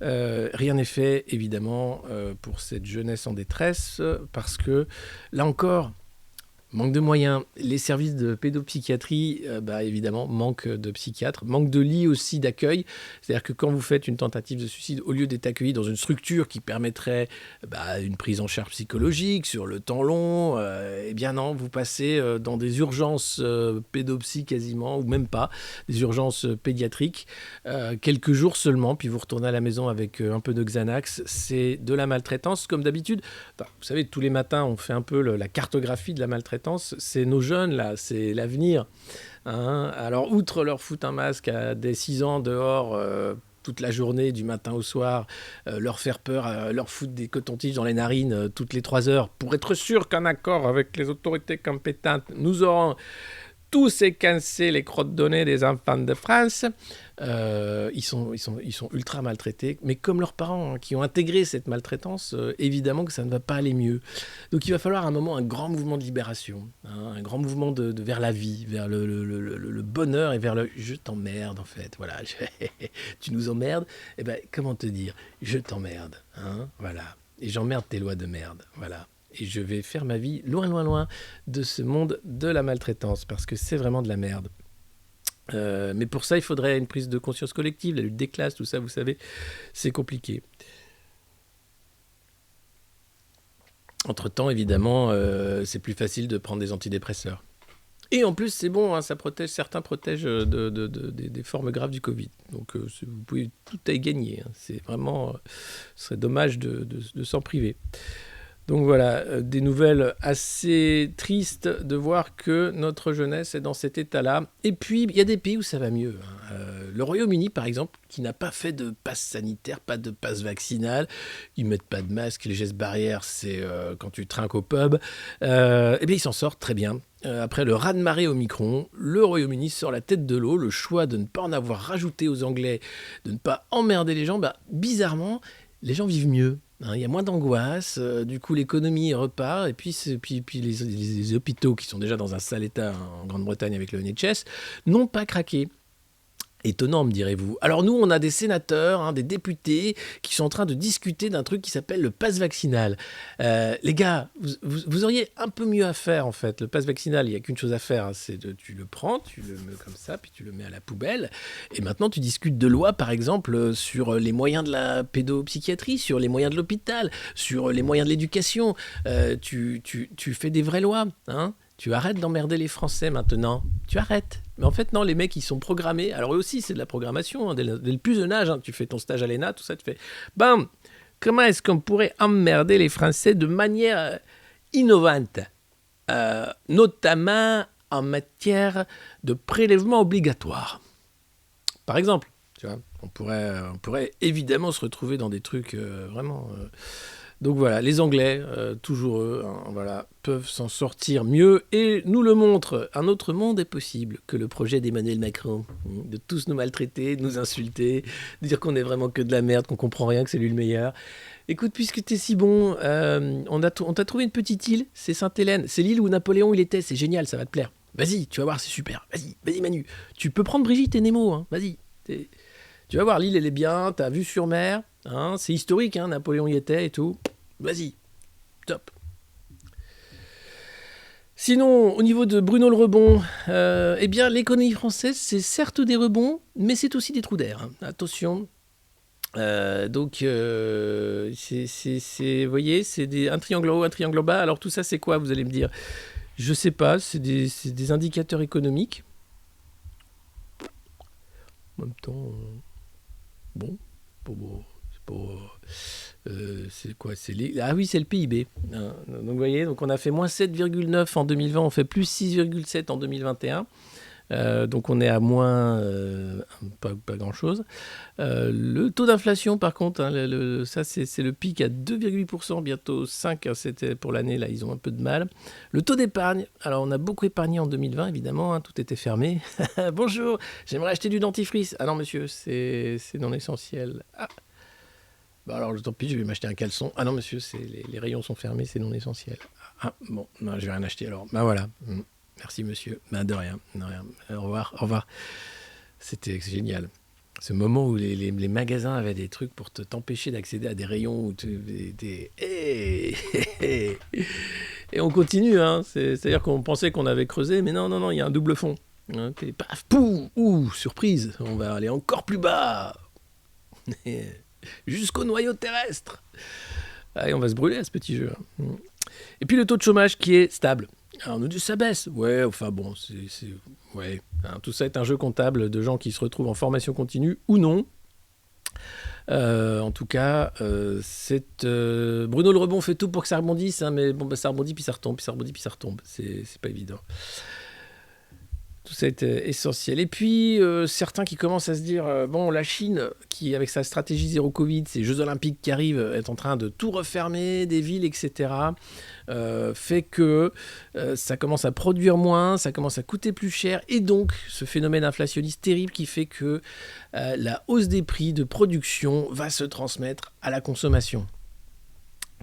Rien n'est fait, évidemment, pour cette jeunesse en détresse, parce que, là encore, manque de moyens. Les services de pédopsychiatrie, évidemment, manque de psychiatres, manque de lits aussi d'accueil. C'est-à-dire que quand vous faites une tentative de suicide, au lieu d'être accueilli dans une structure qui permettrait une prise en charge psychologique sur le temps long, eh bien non, vous passez dans des urgences pédopsy quasiment, ou même pas, des urgences pédiatriques, quelques jours seulement, puis vous retournez à la maison avec un peu de Xanax. C'est de la maltraitance, comme d'habitude. Vous savez, tous les matins, on fait un peu la cartographie de la maltraitance. C'est nos jeunes, là, c'est l'avenir. Hein. Alors, outre leur foutre un masque à des 6 ans dehors toute la journée, du matin au soir, leur faire peur, leur foutre des cotons-tiges dans les narines toutes les 3 heures, pour être sûr qu'en accord avec les autorités compétentes, nous aurons tous séquencé les crottes données des enfants de France. Ils sont ultra maltraités, mais comme leurs parents qui ont intégré cette maltraitance, évidemment que ça ne va pas aller mieux. Donc il va falloir à un moment un grand mouvement de libération, hein, un grand mouvement vers la vie, vers le bonheur et vers le « je t'emmerde » en fait. Voilà, tu nous emmerdes, et comment te dire « je t'emmerde hein », voilà. Et j'emmerde tes lois de merde, voilà. Et je vais faire ma vie loin, loin, loin de ce monde de la maltraitance, parce que c'est vraiment de la merde. Mais pour ça, il faudrait une prise de conscience collective, la lutte des classes, tout ça, vous savez, c'est compliqué. Entre-temps, évidemment, c'est plus facile de prendre des antidépresseurs. Et en plus, c'est bon, hein, ça protège, certains protègent des formes graves du Covid. Donc, vous pouvez tout à y gagner. Hein. C'est vraiment, ce serait dommage de s'en priver. Donc voilà, des nouvelles assez tristes de voir que notre jeunesse est dans cet état-là. Et puis, il y a des pays où ça va mieux. Hein. Le Royaume-Uni, par exemple, qui n'a pas fait de passe sanitaire, pas de passe vaccinal, ils ne mettent pas de masque, les gestes barrières, c'est quand tu trinques au pub. Ils s'en sortent très bien. Après le raz-de-marée Omicron, le Royaume-Uni sort la tête de l'eau. Le choix de ne pas en avoir rajouté aux Anglais, de ne pas emmerder les gens, bizarrement, les gens vivent mieux. Il y a moins d'angoisse, du coup l'économie repart, et puis les hôpitaux qui sont déjà dans un sale état en Grande-Bretagne avec le NHS n'ont pas craqué. Étonnant, me direz-vous. Alors nous, on a des sénateurs, des députés qui sont en train de discuter d'un truc qui s'appelle le pass vaccinal. Les gars, vous auriez un peu mieux à faire en fait. Le pass vaccinal, il n'y a qu'une chose à faire, tu le prends, tu le mets comme ça, puis tu le mets à la poubelle. Et maintenant, tu discutes de loi, par exemple, sur les moyens de la pédopsychiatrie, sur les moyens de l'hôpital, sur les moyens de l'éducation. Tu fais des vraies lois, hein. Tu arrêtes d'emmerder les Français maintenant. Tu arrêtes. Mais en fait, non, les mecs, ils sont programmés. Alors eux aussi, c'est de la programmation. Hein, dès le plus jeune âge, hein, tu fais ton stage à l'ENA, tout ça, tu fais... comment est-ce qu'on pourrait emmerder les Français de manière innovante, notamment en matière de prélèvement obligatoire. Par exemple, tu vois, on pourrait évidemment se retrouver dans des trucs vraiment... Donc voilà, les Anglais, toujours eux, peuvent s'en sortir mieux et nous le montrent. Un autre monde est possible que le projet d'Emmanuel Macron, de tous nous maltraiter, de nous insulter, de dire qu'on est vraiment que de la merde, qu'on comprend rien, que c'est lui le meilleur. Écoute, puisque t'es si bon, on t'a trouvé une petite île, c'est Sainte-Hélène. C'est l'île où Napoléon il était, c'est génial, ça va te plaire. Vas-y, tu vas voir, c'est super. Vas-y Manu. Tu peux prendre Brigitte et Nemo, hein. Vas-y. Tu vas voir, l'île, elle est bien, t'as vue sur mer, hein, c'est historique, hein, Napoléon y était et tout. Vas-y, top. Sinon, au niveau de Bruno Le Rebond, eh bien, l'économie française, c'est certes des rebonds, mais c'est aussi des trous d'air, hein. Attention. Donc, vous voyez, c'est un triangle en haut, un triangle en bas. Alors, tout ça, c'est quoi, vous allez me dire? Je sais pas, c'est des indicateurs économiques. En même temps, bon, c'est pas, c'est quoi? Ah oui, c'est le PIB, hein. Donc, vous voyez, donc on a fait moins 7,9 en 2020, on fait plus 6,7 en 2021. Donc on est à moins, pas grand-chose. Le taux d'inflation, par contre, hein, ça c'est le pic à 2,8%, bientôt 5, hein, c'était pour l'année, là ils ont un peu de mal. Le taux d'épargne, alors on a beaucoup épargné en 2020, évidemment, hein, tout était fermé. Bonjour, j'aimerais acheter du dentifrice. Ah non monsieur, c'est non essentiel. Ah, bah alors tant pis, je vais m'acheter un caleçon. Ah non monsieur, les rayons sont fermés, c'est non essentiel. Ah bon, non, je vais rien acheter alors. Bah voilà. Merci monsieur. Ben de rien, de rien. Au revoir, au revoir. C'était génial. Ce moment où les magasins avaient des trucs pour t'empêcher d'accéder à des rayons où et on continue, hein. C'est-à-dire qu'on pensait qu'on avait creusé, mais non, non, non, il y a un double fond. Hein, paf, pouf, ouh, surprise, on va aller encore plus bas. Jusqu'au noyau terrestre. Allez, on va se brûler à ce petit jeu. Et puis le taux de chômage qui est stable. Alors on nous dit ça baisse. Ouais, enfin bon, ouais. Hein, tout ça est un jeu comptable de gens qui se retrouvent en formation continue ou non. En tout cas, Bruno Le Rebond fait tout pour que ça rebondisse, hein, mais bon, bah, ça rebondit puis ça retombe, puis ça rebondit puis ça retombe. C'est pas évident. Tout ça est essentiel. Et puis, certains qui commencent à se dire, bon, la Chine, qui avec sa stratégie zéro Covid, ces Jeux Olympiques qui arrivent, est en train de tout refermer, des villes, etc., fait que ça commence à produire moins, ça commence à coûter plus cher, et donc ce phénomène inflationniste terrible qui fait que la hausse des prix de production va se transmettre à la consommation.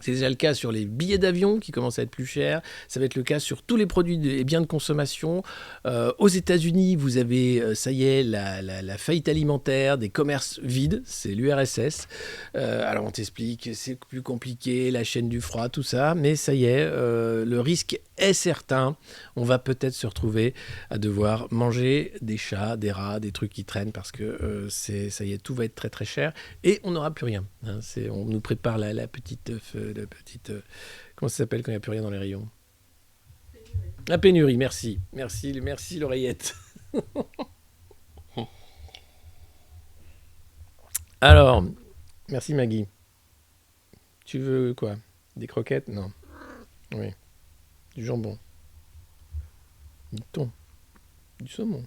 C'est déjà le cas sur les billets d'avion qui commencent à être plus chers. Ça va être le cas sur tous les produits et biens de consommation. Aux États-Unis, vous avez, ça y est, la faillite alimentaire, des commerces vides. C'est l'URSS. Alors on t'explique, c'est plus compliqué, la chaîne du froid, tout ça. Mais ça y est, le risque est certain. On va peut-être se retrouver à devoir manger des chats, des rats, des trucs qui traînent parce que ça y est, tout va être très très cher et on n'aura plus rien. Hein. On nous prépare la petite... comment ça s'appelle quand il n'y a plus rien dans les rayons? La pénurie, merci. Merci l'oreillette. Alors, merci Maggie. Tu veux quoi? Des croquettes? Non. Oui. Du jambon. Du thon. Du saumon.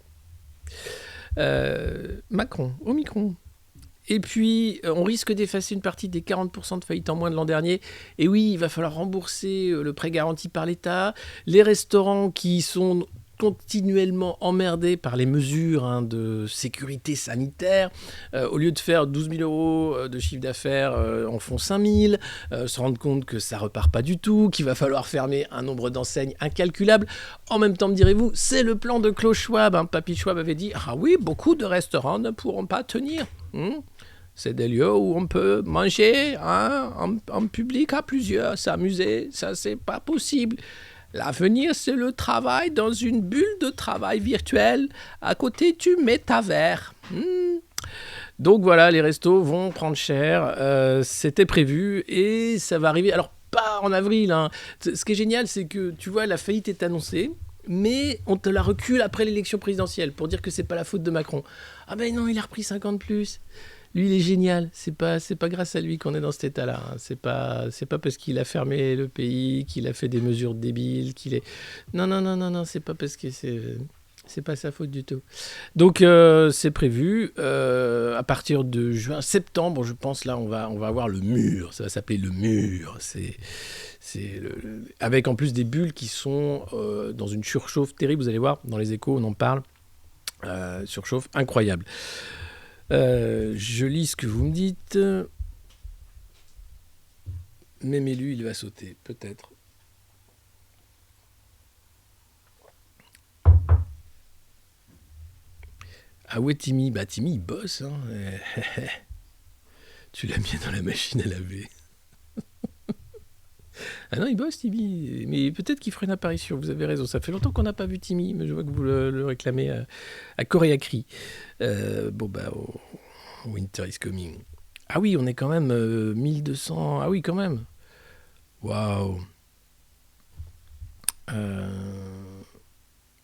Macron, Omicron. Et puis, on risque d'effacer une partie des 40% de faillites en moins de l'an dernier. Et oui, il va falloir rembourser le prêt garanti par l'État. Les restaurants qui sont continuellement emmerdés par les mesures de sécurité sanitaire, au lieu de faire 12 000 euros de chiffre d'affaires, en font 5 000, se rendre compte que ça repart pas du tout, qu'il va falloir fermer un nombre d'enseignes incalculable. En même temps, me direz-vous, c'est le plan de Klaus Schwab. Hein. Papy Schwab avait dit « Ah oui, beaucoup de restaurants ne pourront pas tenir. C'est des lieux où on peut manger en public à plusieurs, s'amuser, ça c'est pas possible. L'avenir, c'est le travail dans une bulle de travail virtuelle à côté du métavers. Donc voilà, les restos vont prendre cher. C'était prévu et ça va arriver. Alors, pas en avril. Hein. Ce qui est génial, c'est que tu vois, la faillite est annoncée, mais on te la recule après l'élection présidentielle pour dire que c'est pas la faute de Macron. Ah ben non, il a repris 50 plus. Lui, il est génial. C'est pas grâce à lui qu'on est dans cet état-là. Hein. C'est pas parce qu'il a fermé le pays, qu'il a fait des mesures débiles, qu'il est... Non. C'est pas parce que c'est pas sa faute du tout. Donc, c'est prévu. À partir de septembre, je pense, là, on va avoir le mur. Ça va s'appeler le mur. Avec en plus des bulles qui sont dans une surchauffe terrible. Vous allez voir, dans les échos, on en parle. Surchauffe incroyable. Je lis ce que vous me dites. Même élu, il va sauter, peut-être. Ah ouais, Timmy. Bah, Timmy, il bosse. Hein. Tu l'as mis dans la machine à laver. Ah non, il bosse, Timmy. Mais peut-être qu'il ferait une apparition. Vous avez raison. Ça fait longtemps qu'on n'a pas vu Timmy, mais je vois que vous le réclamez à corps et à cri. Winter is coming. Ah oui, on est quand même 1200. Ah oui, quand même. Waouh. Euh,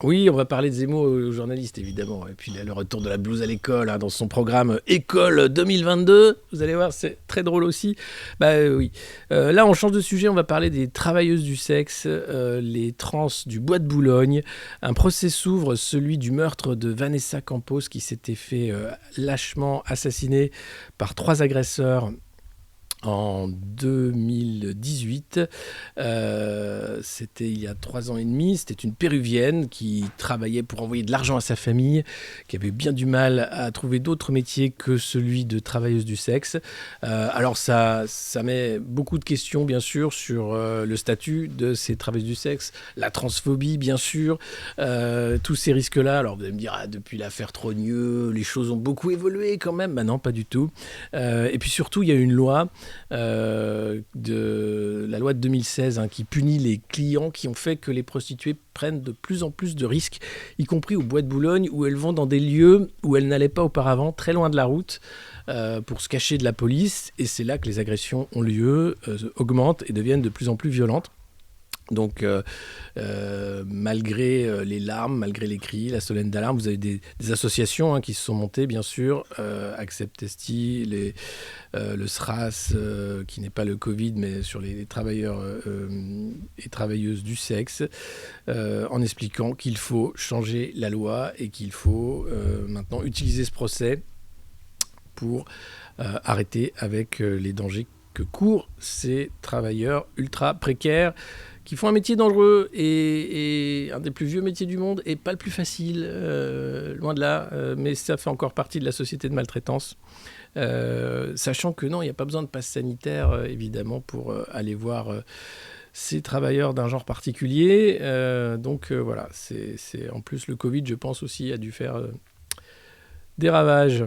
Oui, on va parler de Zemmour aux journalistes, évidemment. Et puis le retour de la blouse à l'école, hein, dans son programme École 2022. Vous allez voir, c'est très drôle aussi. Oui. Là, on change de sujet, on va parler des travailleuses du sexe, les trans du Bois de Boulogne. Un procès s'ouvre, celui du meurtre de Vanessa Campos, qui s'était fait lâchement assassiner par 3 agresseurs en 2018. C'était il y a 3 ans et demi. C'était une Péruvienne qui travaillait pour envoyer de l'argent à sa famille, qui avait bien du mal à trouver d'autres métiers que celui de travailleuse du sexe. Alors ça met beaucoup de questions, bien sûr, sur le statut de ces travailleuses du sexe, la transphobie, bien sûr, tous ces risques-là. Alors vous allez me dire, depuis l'affaire Trogneux, les choses ont beaucoup évolué quand même. Non, pas du tout. Et puis surtout, il y a une loi de la loi de 2016 qui punit les clients qui ont fait que les prostituées prennent de plus en plus de risques, y compris au Bois de Boulogne, où elles vont dans des lieux où elles n'allaient pas auparavant, très loin de la route, pour se cacher de la police. Et c'est là que les agressions ont lieu, augmentent et deviennent de plus en plus violentes. Donc, malgré les larmes, malgré les cris, la sonnette d'alarme, vous avez des associations qui se sont montées, bien sûr, Accept Esti, le SRAS, qui n'est pas le Covid, mais sur les travailleurs et travailleuses du sexe, en expliquant qu'il faut changer la loi et qu'il faut maintenant utiliser ce procès pour arrêter avec les dangers que courent ces travailleurs ultra précaires qui font un métier dangereux et un des plus vieux métiers du monde et pas le plus facile, loin de là, mais ça fait encore partie de la société de maltraitance. Sachant que non, il n'y a pas besoin de passe sanitaire, évidemment, pour aller voir ces travailleurs d'un genre particulier. Voilà, c'est en plus le Covid, je pense aussi, a dû faire des ravages.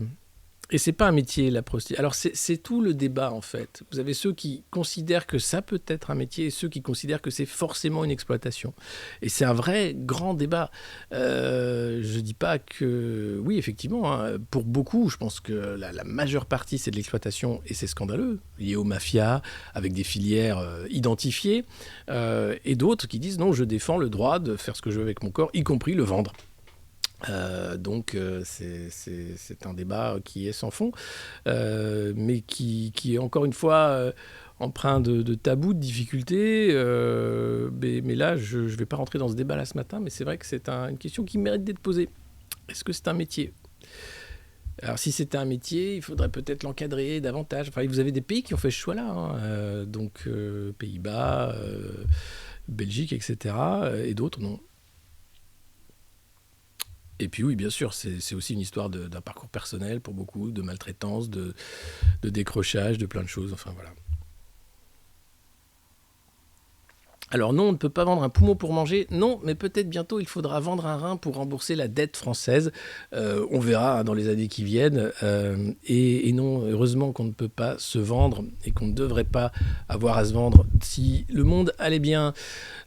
Et c'est pas un métier, la prostitution. Alors c'est tout le débat, en fait. Vous avez ceux qui considèrent que ça peut être un métier et ceux qui considèrent que c'est forcément une exploitation. Et c'est un vrai grand débat. Je dis pas que... Oui, effectivement, pour beaucoup, je pense que la majeure partie, c'est de l'exploitation et c'est scandaleux, lié aux mafias, avec des filières identifiées. Et d'autres qui disent non, je défends le droit de faire ce que je veux avec mon corps, y compris le vendre. C'est un débat qui est sans fond, mais qui est encore une fois empreint de tabous, de difficultés. Mais là, je ne vais pas rentrer dans ce débat-là ce matin, mais c'est vrai que c'est une question qui mérite d'être posée. Est-ce que c'est un métier ? Alors si c'était un métier, il faudrait peut-être l'encadrer davantage. Enfin, vous avez des pays qui ont fait ce choix-là, Pays-Bas, Belgique, etc. Et d'autres, non. Et puis oui, bien sûr, c'est aussi une histoire d'un parcours personnel pour beaucoup, de maltraitance, de décrochage, de plein de choses, enfin voilà. Alors non, on ne peut pas vendre un poumon pour manger, non, mais peut-être bientôt il faudra vendre un rein pour rembourser la dette française. On verra dans les années qui viennent. Et non, heureusement qu'on ne peut pas se vendre et qu'on ne devrait pas avoir à se vendre si le monde allait bien,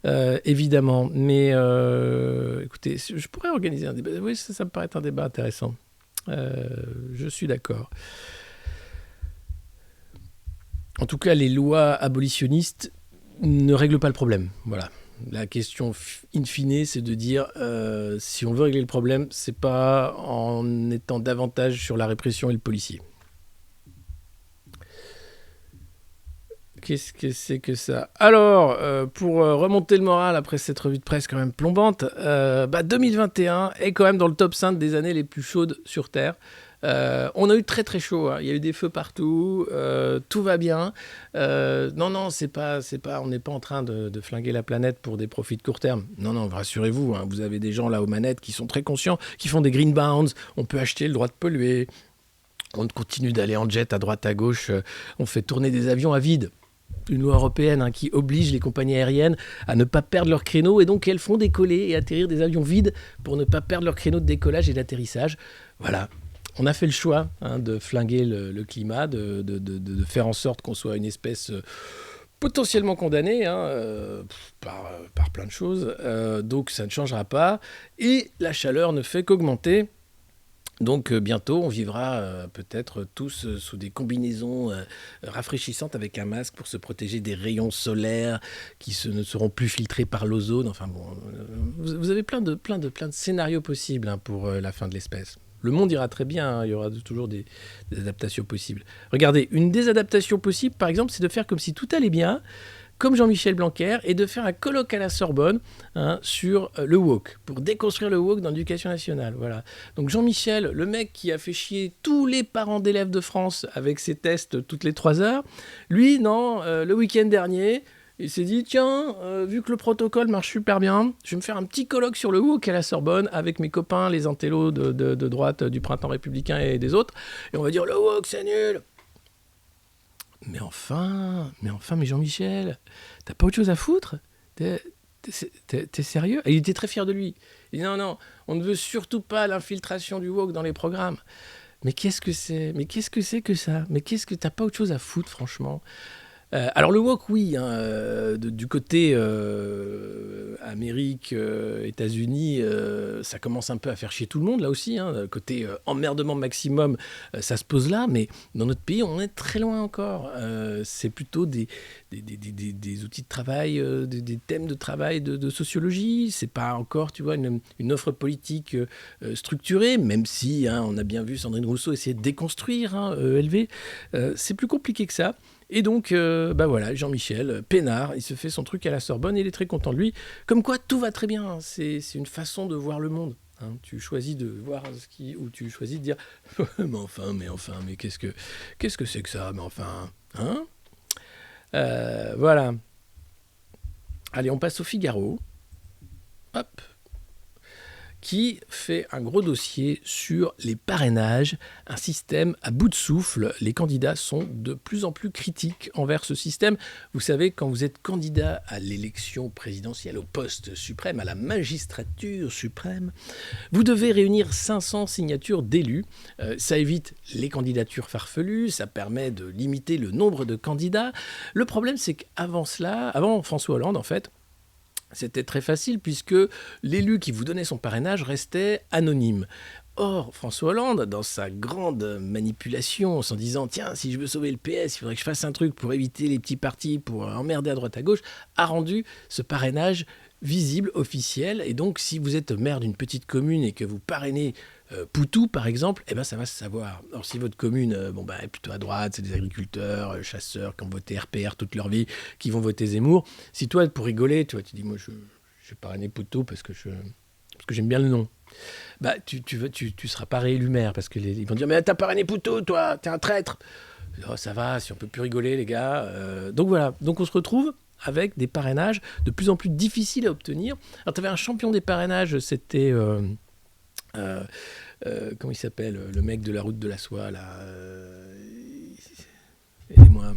évidemment. Mais écoutez, je pourrais organiser un débat. Oui, ça me paraît être un débat intéressant. Je suis d'accord. En tout cas, les lois abolitionnistes ne règle pas le problème. Voilà. La question in fine, c'est de dire si on veut régler le problème, c'est pas en étant davantage sur la répression et le policier. Qu'est-ce que c'est que ça ? Alors, pour remonter le moral après cette revue de presse quand même plombante, 2021 est quand même dans le top 5 des années les plus chaudes sur Terre. On a eu très très chaud, il y a eu des feux partout, tout va bien. Non, c'est pas, on n'est pas en train de flinguer la planète pour des profits de court terme. Non, rassurez-vous, vous avez des gens là aux manettes qui sont très conscients, qui font des green bounds, on peut acheter le droit de polluer, on continue d'aller en jet à droite à gauche, on fait tourner des avions à vide. Une loi européenne qui oblige les compagnies aériennes à ne pas perdre leur créneau et donc elles font décoller et atterrir des avions vides pour ne pas perdre leur créneau de décollage et d'atterrissage. Voilà. On a fait le choix de flinguer le climat, de faire en sorte qu'on soit une espèce potentiellement condamnée par plein de choses. Donc ça ne changera pas. Et la chaleur ne fait qu'augmenter. Donc bientôt, on vivra peut-être tous sous des combinaisons rafraîchissantes avec un masque pour se protéger des rayons solaires qui ne seront plus filtrés par l'ozone. Enfin bon, vous avez plein de scénarios possibles pour la fin de l'espèce. Le monde ira très bien, il y aura toujours des adaptations possibles. Regardez, une des adaptations possibles, par exemple, c'est de faire comme si tout allait bien, comme Jean-Michel Blanquer, et de faire un colloque à la Sorbonne sur le woke, pour déconstruire le woke dans l'éducation nationale. Voilà. Donc Jean-Michel, le mec qui a fait chier tous les parents d'élèves de France avec ses tests toutes les 3 heures, lui, non, le week-end dernier, il s'est dit, tiens, vu que le protocole marche super bien, je vais me faire un petit colloque sur le woke à la Sorbonne avec mes copains, les intellos de droite du Printemps républicain et des autres, et on va dire, le woke, c'est nul. Mais Jean-Michel, t'as pas autre chose à foutre? T'es sérieux? Et il était très fier de lui. Il dit non, on ne veut surtout pas l'infiltration du woke dans les programmes. Mais qu'est-ce que c'est? Mais qu'est-ce que c'est que ça? Mais qu'est-ce que t'as pas autre chose à foutre, franchement? Alors le woke, oui, du côté Amérique, États-Unis, ça commence un peu à faire chier tout le monde là aussi. Côté emmerdement maximum, ça se pose là, mais dans notre pays, on est très loin encore. C'est plutôt des outils de travail, des thèmes de travail de sociologie. C'est pas encore, tu vois, une offre politique structurée, même si on a bien vu Sandrine Rousseau essayer de déconstruire ELV. C'est plus compliqué que ça. Et donc, voilà, Jean-Michel, peinard, il se fait son truc à la Sorbonne, il est très content de lui. Comme quoi, tout va très bien, c'est une façon de voir le monde. Tu choisis de voir ou tu choisis de dire mais enfin, mais qu'est-ce que c'est que ça? Mais enfin, voilà. Allez, on passe au Figaro. Hop. Qui fait un gros dossier sur les parrainages, un système à bout de souffle. Les candidats sont de plus en plus critiques envers ce système. Vous savez, quand vous êtes candidat à l'élection présidentielle, au poste suprême, à la magistrature suprême, vous devez réunir 500 signatures d'élus. Ça évite les candidatures farfelues, ça permet de limiter le nombre de candidats. Le problème, c'est qu'avant François Hollande, en fait, c'était très facile puisque l'élu qui vous donnait son parrainage restait anonyme. Or, François Hollande, dans sa grande manipulation, en s'en disant « Tiens, si je veux sauver le PS, il faudrait que je fasse un truc pour éviter les petits partis, pour emmerder à droite à gauche », a rendu ce parrainage visible, officiel. Et donc, si vous êtes maire d'une petite commune et que vous parrainez Poutou, par exemple, ça va se savoir. Alors, si votre commune est plutôt à droite, c'est des agriculteurs, chasseurs qui ont voté RPR toute leur vie, qui vont voter Zemmour. Si toi, pour rigoler, tu dis, moi, je parrainé Poutou parce que j'aime bien le nom. Tu seras pas réélu maire parce que ils vont dire, mais t'as parrainé Poutou, toi, t'es un traître. Oh, ça va, si on peut plus rigoler, les gars. Donc voilà. Donc on se retrouve avec des parrainages de plus en plus difficiles à obtenir. Alors, tu avais un champion des parrainages, c'était... comment il s'appelle, le mec de la route de la soie là, aidez-moi,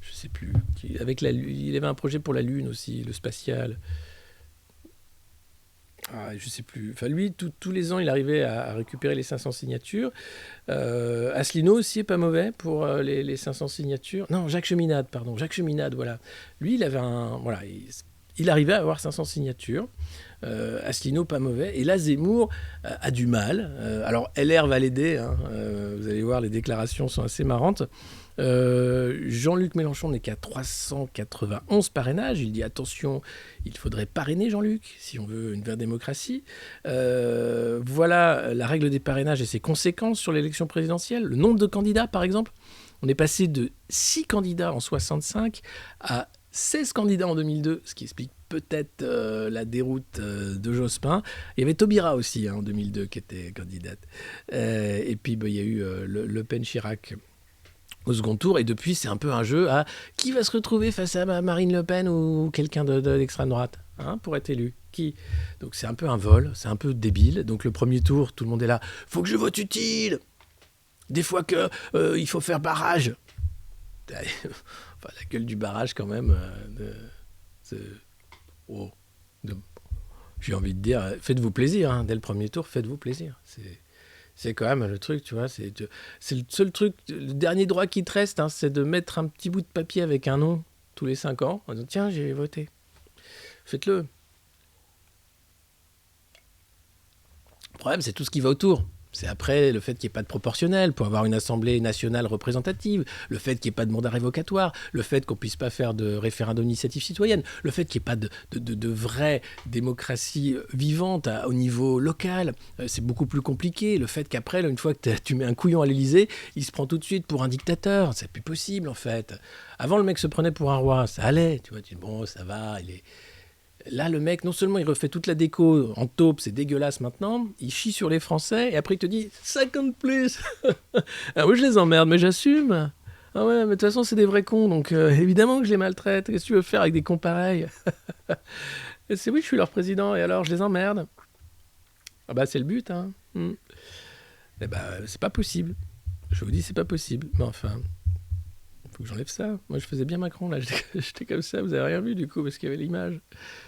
je sais plus, il avait un projet pour la Lune aussi, le spatial, je sais plus, enfin lui tous les ans il arrivait à récupérer les 500 signatures. Asselineau aussi est pas mauvais pour les 500 signatures. Non, Jacques Cheminade, voilà, lui il avait il arrivait à avoir 500 signatures. Asselineau, pas mauvais. Et là, Zemmour a du mal. Alors, LR va l'aider. Vous allez voir, les déclarations sont assez marrantes. Jean-Luc Mélenchon n'est qu'à 391 parrainages. Il dit, attention, il faudrait parrainer Jean-Luc si on veut une vraie démocratie. Voilà la règle des parrainages et ses conséquences sur l'élection présidentielle. Le nombre de candidats, par exemple. On est passé de 6 candidats en 65 à 16 candidats en 2002, ce qui explique peut-être la déroute de Jospin. Il y avait Taubira aussi en 2002 qui était candidate. Et puis il y a eu Le Pen-Chirac au second tour. Et depuis, c'est un peu un jeu à qui va se retrouver face à Marine Le Pen ou quelqu'un d'extrême droite pour être élu. Qui ? Donc c'est un peu un vol, c'est un peu débile. Donc le premier tour, tout le monde est là. Faut que je vote utile. Des fois que il faut faire barrage. Enfin, la gueule du barrage quand même. J'ai envie de dire, faites-vous plaisir. Dès le premier tour, faites-vous plaisir. C'est quand même le truc, tu vois. C'est le seul truc, le dernier droit qui te reste, hein, c'est de mettre un petit bout de papier avec un nom tous les 5 ans. En disant, tiens, j'ai voté. Faites-le. Le problème, c'est tout ce qui va autour. C'est après le fait qu'il n'y ait pas de proportionnel pour avoir une assemblée nationale représentative, le fait qu'il n'y ait pas de mandat révocatoire, le fait qu'on ne puisse pas faire de référendum d'initiative citoyenne, le fait qu'il n'y ait pas de vraie démocratie vivante au niveau local. C'est beaucoup plus compliqué. Le fait qu'après, là, une fois que tu mets un couillon à l'Élysée, il se prend tout de suite pour un dictateur. C'est plus possible, en fait. Avant, le mec se prenait pour un roi. Ça allait. Tu vois, tu dis, bon, ça va, il est... Là, le mec, non seulement il refait toute la déco en taupe, c'est dégueulasse maintenant, il chie sur les Français, et après il te dit 50 plus. Ah oui, je les emmerde, mais j'assume. Ah ouais, mais de toute façon, c'est des vrais cons, donc évidemment que je les maltraite. Qu'est-ce que tu veux faire avec des cons pareils? Et c'est oui, je suis leur président, et alors je les emmerde. Ah bah, c'est le but, hein. Eh bah, c'est pas possible. Je vous dis, c'est pas possible. Mais enfin, faut que j'enlève ça. Moi, je faisais bien Macron, là. J'étais comme ça, vous avez rien vu, du coup, parce qu'il y avait l'image.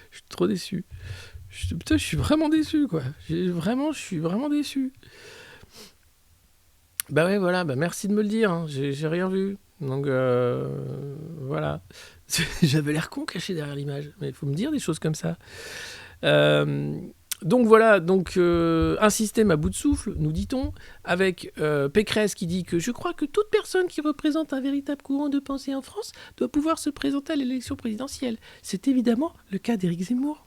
Je suis trop déçu. Putain, je suis vraiment déçu, quoi. Je suis vraiment déçu. Bah ouais, voilà, bah merci de me le dire, hein. J'ai rien vu. Donc, voilà. J'avais l'air con caché derrière l'image. Mais il faut me dire des choses comme ça. Donc voilà, un système à bout de souffle, nous dit-on, avec Pécresse qui dit que je crois que toute personne qui représente un véritable courant de pensée en France doit pouvoir se présenter à l'élection présidentielle. C'est évidemment le cas d'Éric Zemmour.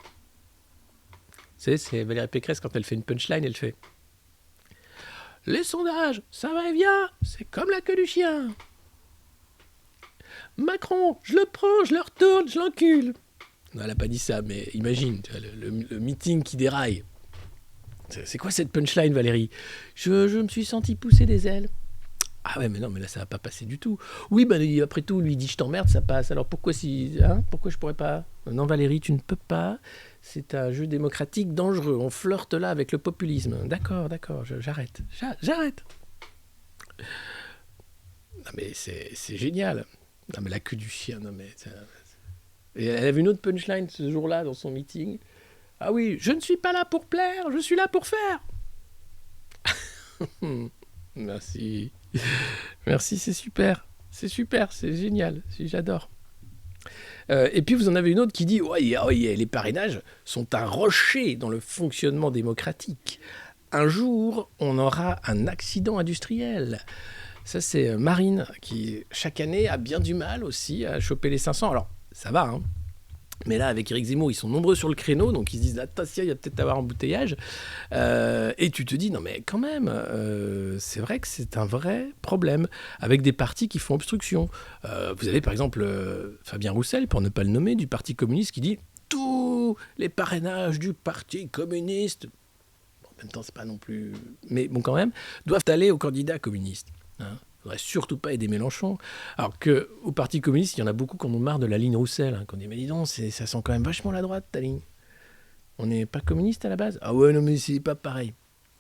C'est Valérie Pécresse, quand elle fait une punchline, elle fait « Les sondages, ça va et vient, c'est comme la queue du chien. Macron, je le prends, je le retourne, je l'encule. » Non, elle n'a pas dit ça, mais imagine, tu vois, le meeting qui déraille. C'est quoi cette punchline, Valérie? Je me suis senti pousser des ailes. Ah ouais, mais non, mais là, ça va pas passer du tout. Oui, bah, après tout, lui dit je t'emmerde, ça passe. Alors pourquoi pourquoi je pourrais pas? Non, Valérie, tu ne peux pas. C'est un jeu démocratique dangereux. On flirte là avec le populisme. D'accord, j'arrête. J'arrête. Non, mais c'est génial. Non, mais la queue du chien, non, mais... Et elle avait une autre punchline ce jour-là dans son meeting. Ah oui, je ne suis pas là pour plaire, je suis là pour faire. Merci. Merci, c'est super. C'est super, c'est génial. J'adore. Et puis vous en avez une autre qui dit ouais, les parrainages sont un rocher dans le fonctionnement démocratique. Un jour, on aura un accident industriel. Ça, c'est Marine qui, chaque année, a bien du mal aussi à choper les 500. Alors, ça va, hein. Mais là, avec Éric Zemmour, ils sont nombreux sur le créneau, donc ils se disent attention, il va peut-être avoir embouteillage. Et tu te dis non, mais quand même, c'est vrai que c'est un vrai problème avec des partis qui font obstruction. Vous avez par exemple Fabien Roussel, pour ne pas le nommer, du Parti communiste, qui dit tous les parrainages du Parti communiste, bon, en même temps, c'est pas non plus, mais bon, quand même, doivent aller aux candidats communistes. Hein. Il ne faudrait surtout pas aider Mélenchon. Alors qu'au Parti communiste, il y en a beaucoup qui en ont marre de la ligne Roussel. Hein, qu'on dit, mais dis donc, ça sent quand même vachement la droite, ta ligne. On n'est pas communiste à la base? Ah ouais, non, mais c'est pas pareil.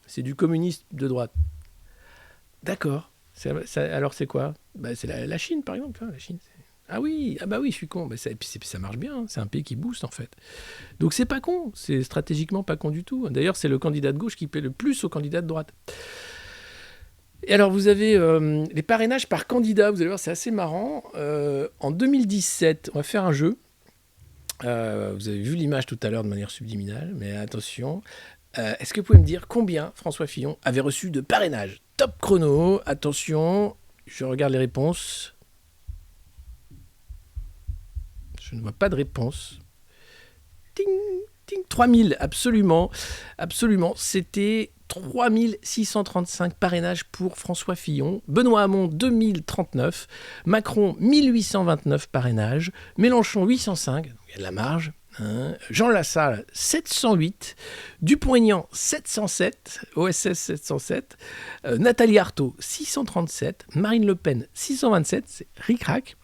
C'est du communiste de droite. D'accord. Alors c'est quoi? Bah, c'est la Chine, par exemple. Hein, la Chine, ah oui, je suis con. Bah, et puis ça marche bien. Hein, c'est un pays qui booste, en fait. Donc c'est pas con. C'est stratégiquement pas con du tout. D'ailleurs, c'est le candidat de gauche qui plaît le plus au candidat de droite. Et alors, vous avez les parrainages par candidat. Vous allez voir, c'est assez marrant. En 2017, on va faire un jeu. Vous avez vu l'image tout à l'heure de manière subliminale, mais attention. Est-ce que vous pouvez me dire combien François Fillon avait reçu de parrainage? Top chrono. Attention, je regarde les réponses. Je ne vois pas de réponse. Ting, ting, 3000, absolument. Absolument. C'était 3635 parrainages pour François Fillon, Benoît Hamon 2039, Macron 1829 parrainages, Mélenchon 805, donc il y a de la marge, hein, Jean Lassalle 708, Dupont-Aignan 707, OSS 707, Nathalie Arthaud 637, Marine Le Pen 627, c'est ric-rac,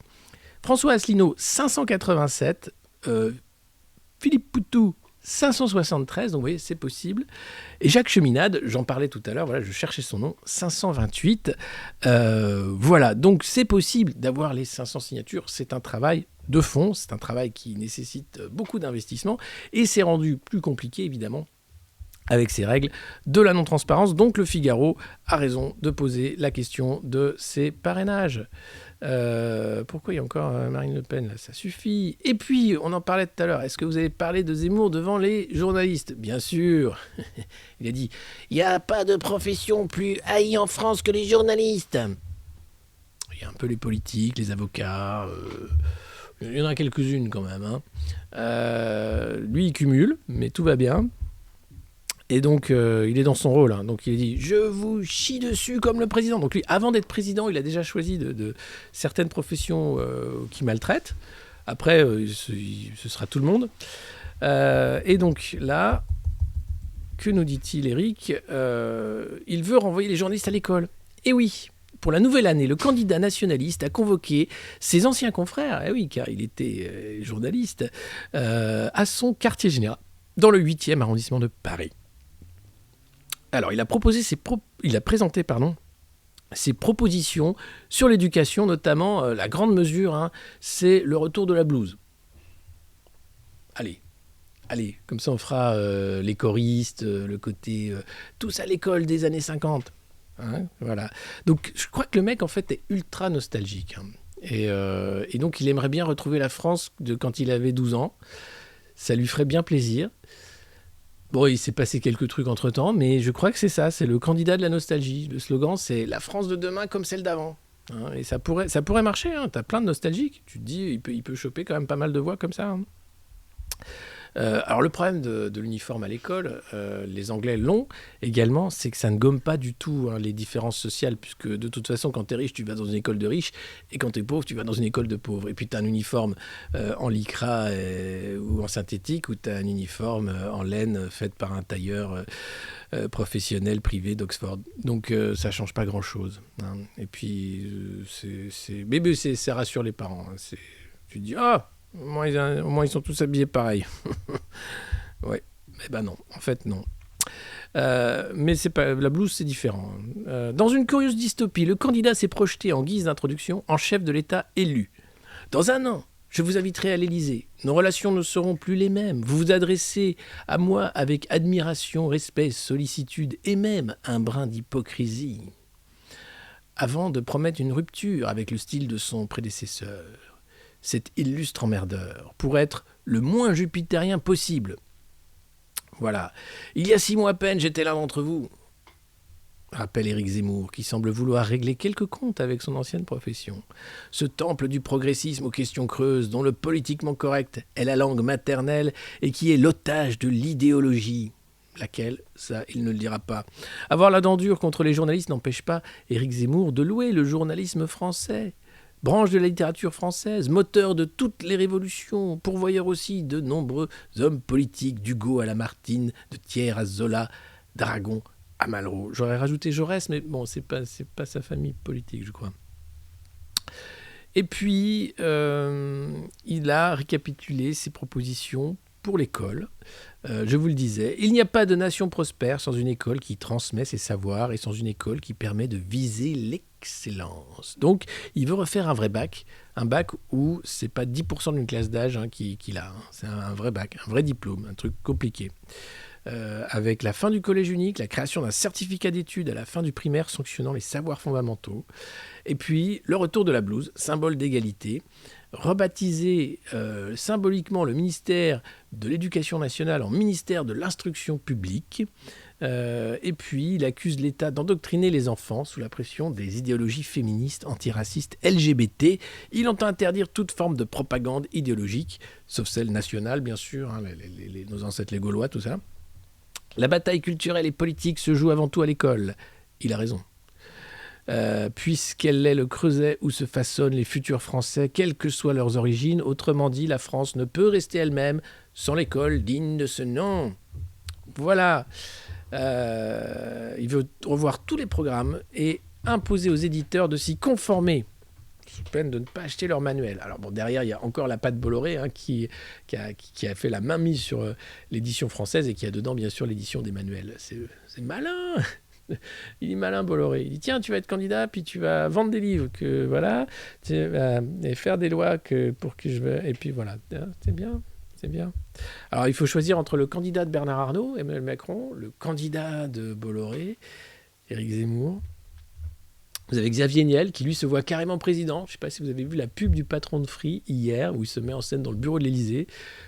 François Asselineau 587, Philippe Poutou 573, donc vous voyez, c'est possible. Et Jacques Cheminade, j'en parlais tout à l'heure, voilà, je cherchais son nom, 528. Voilà, donc c'est possible d'avoir les 500 signatures, c'est un travail de fond, c'est un travail qui nécessite beaucoup d'investissement, et c'est rendu plus compliqué, évidemment, avec ses règles de la non-transparence. Donc le Figaro a raison de poser la question de ses parrainages. Pourquoi il y a encore Marine Le Pen là? Ça suffit. Et puis, on en parlait tout à l'heure. Est-ce que vous avez parlé de Zemmour devant les journalistes? Bien sûr. Il a dit « Il n'y a pas de profession plus haïe en France que les journalistes. » Il y a un peu les politiques, les avocats. Il y en a quelques-unes quand même. Lui, il cumule, mais tout va bien. Et donc, il est dans son rôle. Donc, il a dit « Je vous chie dessus comme le président ». Donc, lui, avant d'être président, il a déjà choisi de certaines professions qui maltraitent. Après, ce sera tout le monde. Et donc, là, que nous dit-il, Eric? Il veut renvoyer les journalistes à l'école. Et oui, pour la nouvelle année, le candidat nationaliste a convoqué ses anciens confrères, car il était journaliste, à son quartier général, dans le 8e arrondissement de Paris. Alors, il a présenté ses propositions sur l'éducation, notamment la grande mesure, c'est le retour de la blouse. Allez, comme ça on fera les choristes, le côté tous à l'école des années 50. Voilà. Donc, je crois que le mec, en fait, est ultra nostalgique. Et donc, il aimerait bien retrouver la France de quand il avait 12 ans. Ça lui ferait bien plaisir. Bon, il s'est passé quelques trucs entre-temps, mais je crois que c'est ça, c'est le candidat de la nostalgie. Le slogan, c'est « La France de demain comme celle d'avant ». Et ça pourrait marcher, t'as plein de nostalgiques. Tu te dis, il peut choper quand même pas mal de voix comme ça. Alors le problème de l'uniforme à l'école, les Anglais l'ont également, c'est que ça ne gomme pas du tout les différences sociales, puisque de toute façon, quand tu es riche, tu vas dans une école de riches, et quand tu es pauvre, tu vas dans une école de pauvres. Et puis tu as un uniforme en lycra ou en synthétique, ou tu as un uniforme en laine fait par un tailleur professionnel privé d'Oxford. Donc ça change pas grand-chose. Et puis, ça rassure les parents. Tu te dis, au moins ils sont tous habillés pareil. Ouais, mais ben non, en fait non. Mais c'est pas la blouse, c'est différent. Dans une curieuse dystopie, le candidat s'est projeté en guise d'introduction en chef de l'État élu. Dans un an, je vous inviterai à l'Élysée. Nos relations ne seront plus les mêmes. Vous vous adressez à moi avec admiration, respect, sollicitude et même un brin d'hypocrisie. Avant de promettre une rupture avec le style de son prédécesseur. Cet illustre emmerdeur, pour être le moins jupitérien possible. Voilà. Il y a 6 mois à peine, j'étais l'un d'entre vous. Rappelle Éric Zemmour, qui semble vouloir régler quelques comptes avec son ancienne profession. Ce temple du progressisme aux questions creuses, dont le politiquement correct est la langue maternelle et qui est l'otage de l'idéologie. Laquelle, ça, il ne le dira pas. Avoir la dent dure contre les journalistes n'empêche pas Éric Zemmour de louer le journalisme français. Branche de la littérature française, moteur de toutes les révolutions, pourvoyeur aussi de nombreux hommes politiques, d'Hugo à Lamartine, de Thiers à Zola, d'Aragon à Malraux. J'aurais rajouté Jaurès, mais bon, c'est pas sa famille politique, je crois. Et puis, il a récapitulé ses propositions pour l'école. Je vous le disais, il n'y a pas de nation prospère sans une école qui transmet ses savoirs et sans une école qui permet de viser l'excellence. Donc, il veut refaire un vrai bac, un bac où c'est pas 10% d'une classe d'âge qu'il a. C'est un vrai bac, un vrai diplôme, un truc compliqué. Avec la fin du collège unique, la création d'un certificat d'études à la fin du primaire sanctionnant les savoirs fondamentaux, et puis le retour de la blouse, symbole d'égalité, rebaptiser symboliquement le ministère de l'Éducation nationale en ministère de l'Instruction publique, et puis il accuse l'État d'endoctriner les enfants sous la pression des idéologies féministes, antiracistes, LGBT. Il entend interdire toute forme de propagande idéologique, sauf celle nationale bien sûr, nos ancêtres les Gaulois, tout ça. La bataille culturelle et politique se joue avant tout à l'école. Il a raison. Puisqu'elle est le creuset où se façonnent les futurs Français, quelles que soient leurs origines. Autrement dit, la France ne peut rester elle-même sans l'école digne de ce nom. Voilà. Il veut revoir tous les programmes et imposer aux éditeurs de s'y conformer, sous peine de ne pas acheter leur manuel. Alors bon, derrière, il y a encore la patte Bolloré qui a fait la mainmise sur l'édition française et qui a dedans, bien sûr, l'édition des manuels. C'est malin. Il est malin, Bolloré. Il dit, tiens, tu vas être candidat, puis tu vas vendre des livres, et faire des lois pour que je veux... Et puis voilà, c'est bien. c'est bien. Alors, il faut choisir entre le candidat de Bernard Arnault, Emmanuel Macron, le candidat de Bolloré, Éric Zemmour. Vous avez Xavier Niel qui, lui, se voit carrément président. Je ne sais pas si vous avez vu la pub du patron de Free hier, où il se met en scène dans le bureau de l'Élysée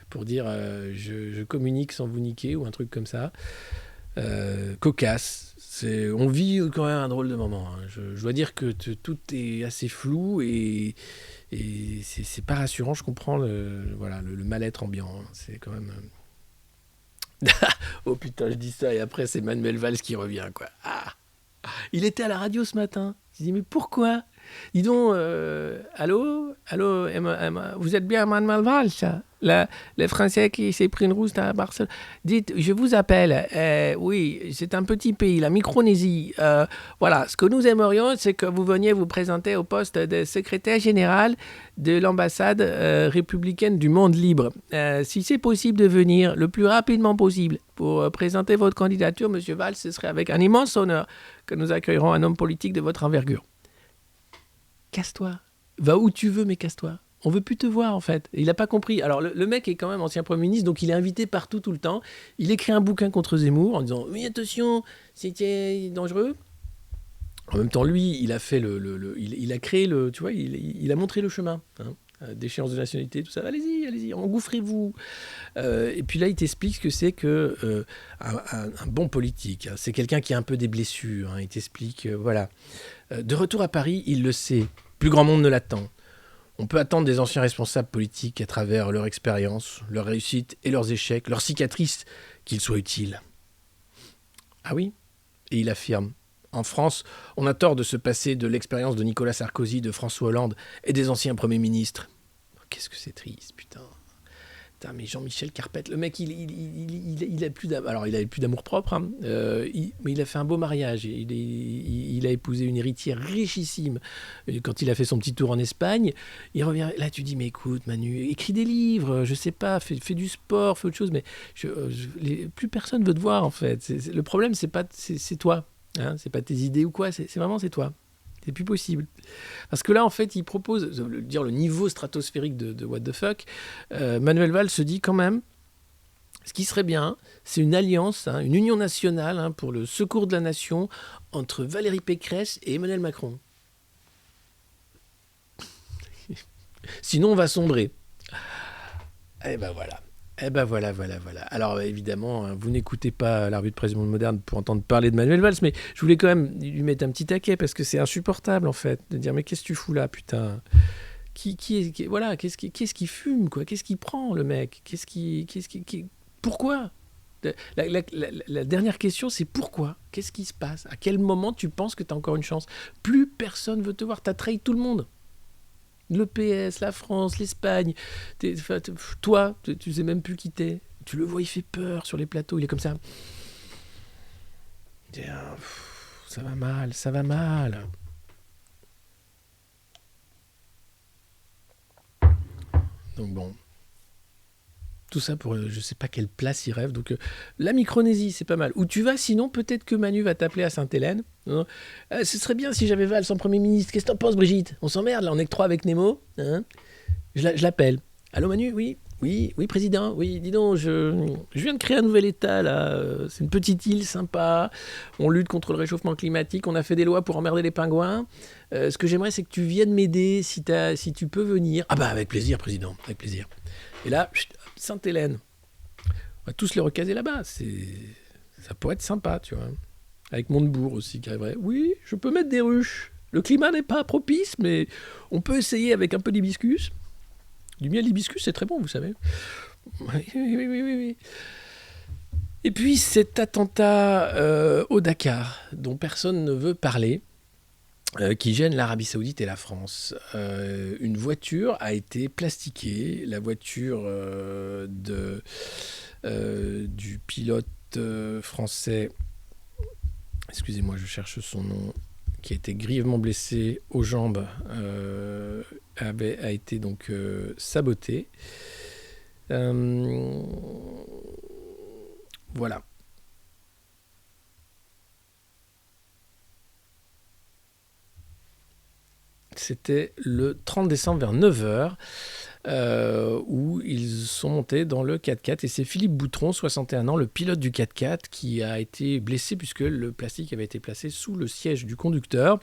pour dire je communique sans vous niquer ou un truc comme ça. Cocasse. On vit quand même un drôle de moment. Hein. Je dois dire que tout est assez flou et c'est pas rassurant. Je comprends le mal-être ambiant. Hein. C'est quand même... oh putain, je dis ça et après c'est Manuel Valls qui revient, quoi. Ah, il était à la radio ce matin. Je dis mais pourquoi? Dis donc, allô, vous êtes bien Manuel Valls, ça? Le Français qui s'est pris une rousse à Barcelone. Dites, je vous appelle. Oui, c'est un petit pays, la Micronésie. Voilà, ce que nous aimerions, c'est que vous veniez vous présenter au poste de secrétaire général de l'ambassade républicaine du monde libre. Si c'est possible de venir le plus rapidement possible pour présenter votre candidature, Monsieur Valls, ce serait avec un immense honneur que nous accueillerons un homme politique de votre envergure. Casse-toi. Va où tu veux, mais casse-toi. On veut plus te voir, en fait. Et il n'a pas compris. Alors, le mec est quand même ancien Premier ministre, donc il est invité partout, tout le temps. Il écrit un bouquin contre Zemmour en disant « Oui, attention, c'était dangereux ». En même temps, lui, il a fait il a créé le... Tu vois, il a montré le chemin. Hein, d'échéance de nationalité, tout ça. Allez-y, engouffrez-vous. Et puis là, il t'explique ce que c'est que un bon politique. Hein. C'est quelqu'un qui a un peu des blessures. Hein. Il t'explique, voilà. De retour à Paris, il le sait. Plus grand monde ne l'attend. On peut attendre des anciens responsables politiques à travers leur expérience, leurs réussites et leurs échecs, leurs cicatrices, qu'ils soient utiles. Ah oui ? Et il affirme. En France, on a tort de se passer de l'expérience de Nicolas Sarkozy, de François Hollande et des anciens premiers ministres. Qu'est-ce que c'est triste, putain. Putain, mais Jean-Michel Carpette, le mec, il a plus d'amour. Alors, il avait plus d'amour propre, hein. Mais il a fait un beau mariage. Il a épousé une héritière richissime. Et quand il a fait son petit tour en Espagne, il revient. Là, tu dis, mais écoute, Manu, écris des livres, je sais pas, fais du sport, fais autre chose, mais plus personne veut te voir, en fait. Le problème, c'est toi. Hein, c'est pas tes idées ou quoi, c'est vraiment toi. C'est plus possible. Parce que là, en fait, il propose, dire le niveau stratosphérique de what the fuck, Manuel Valls se dit quand même, ce qui serait bien, c'est une alliance, hein, une union nationale hein, pour le secours de la nation entre Valérie Pécresse et Emmanuel Macron. Sinon, on va sombrer. Eh ben voilà. Voilà. Alors évidemment, vous n'écoutez pas la revue de presse du Monde Moderne pour entendre parler de Manuel Valls, mais je voulais quand même lui mettre un petit taquet parce que c'est insupportable en fait de dire mais qu'est-ce que tu fous là, putain. Qu'est-ce qui fume quoi? Qu'est-ce qui prend le mec? Pourquoi? La dernière question, c'est pourquoi? Qu'est-ce qui se passe? À quel moment tu penses que tu as encore une chance? Plus personne veut te voir, t'as trahi tout le monde. Le PS, la France, l'Espagne. Toi, tu sais même plus qui t'es. Tu le vois, il fait peur sur les plateaux. Il est comme ça. Ça va mal. Donc bon. Tout ça pour je sais pas quelle place il rêve. Donc la Micronésie, c'est pas mal. Où tu vas, sinon peut-être que Manu va t'appeler à Sainte-Hélène. Ce serait bien si j'avais Valls en Premier ministre. Qu'est-ce que t'en penses, Brigitte? On s'emmerde, là, on est que 3 avec Nemo. Hein, je l'appelle. Allô Manu? Oui, président. Oui, dis donc, je viens de créer un nouvel État, là. C'est une petite île sympa. On lutte contre le réchauffement climatique. On a fait des lois pour emmerder les pingouins. Ce que j'aimerais, c'est que tu viennes m'aider si tu peux venir. Ah bah, avec plaisir, président. Avec plaisir. Et là, Sainte-Hélène. On va tous les recaser là-bas. Ça pourrait être sympa, tu vois. Avec Montebourg aussi qui arriverait. Oui, je peux mettre des ruches. Le climat n'est pas propice, mais on peut essayer avec un peu d'hibiscus. Du miel d'hibiscus, c'est très bon, vous savez. Oui. Et puis cet attentat au Dakar, dont personne ne veut parler, qui gêne l'Arabie Saoudite et la France. Une voiture a été plastiquée, la voiture du pilote français, excusez-moi, je cherche son nom, qui a été grièvement blessé aux jambes, a été donc sabotée. Voilà. C'était le 30 décembre vers 9h. où ils sont montés dans le 4x4. Et c'est Philippe Boutron, 61 ans, le pilote du 4x4, qui a été blessé puisque le plastique avait été placé sous le siège du conducteur.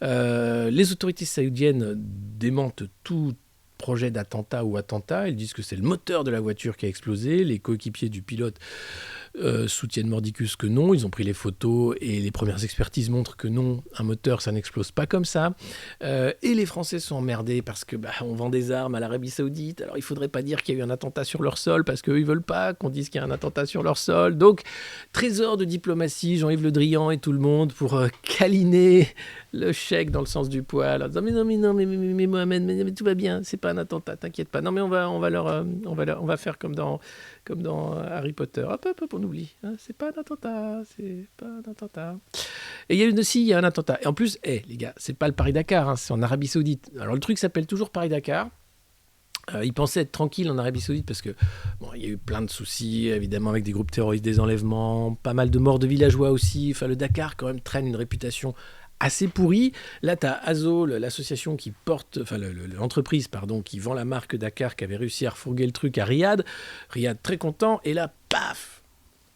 Les autorités saoudiennes démentent tout projet d'attentat ou attentat. Ils disent que c'est le moteur de la voiture qui a explosé. Les coéquipiers du pilote soutiennent mordicus que non. Ils ont pris les photos et les premières expertises montrent que non, un moteur, ça n'explose pas comme ça. Et les Français sont emmerdés parce que on vend des armes à l'Arabie Saoudite. Alors il faudrait pas dire qu'il y a eu un attentat sur leur sol parce qu'eux, ils veulent pas qu'on dise qu'il y a un attentat sur leur sol. Donc, trésor de diplomatie, Jean-Yves Le Drian et tout le monde pour câliner le chèque dans le sens du poil en disant mais Mohamed, mais tout va bien, c'est pas un attentat, t'inquiète pas. Non mais on va faire comme dans Harry Potter. Hop, on oublie. Hein, c'est pas un attentat. Et il y a un attentat. Et en plus, les gars, c'est pas le Paris-Dakar, hein, c'est en Arabie Saoudite. Alors le truc s'appelle toujours Paris-Dakar. Ils pensaient être tranquilles en Arabie Saoudite parce que il y a eu plein de soucis, évidemment, avec des groupes terroristes, des enlèvements, pas mal de morts de villageois aussi. Enfin, le Dakar, quand même, traîne une réputation assez pourri. Là, tu as Azo, l'association qui porte, enfin l'entreprise, pardon, qui vend la marque Dakar, qui avait réussi à refourguer le truc à Riyad. Riyad très content, et là, paf,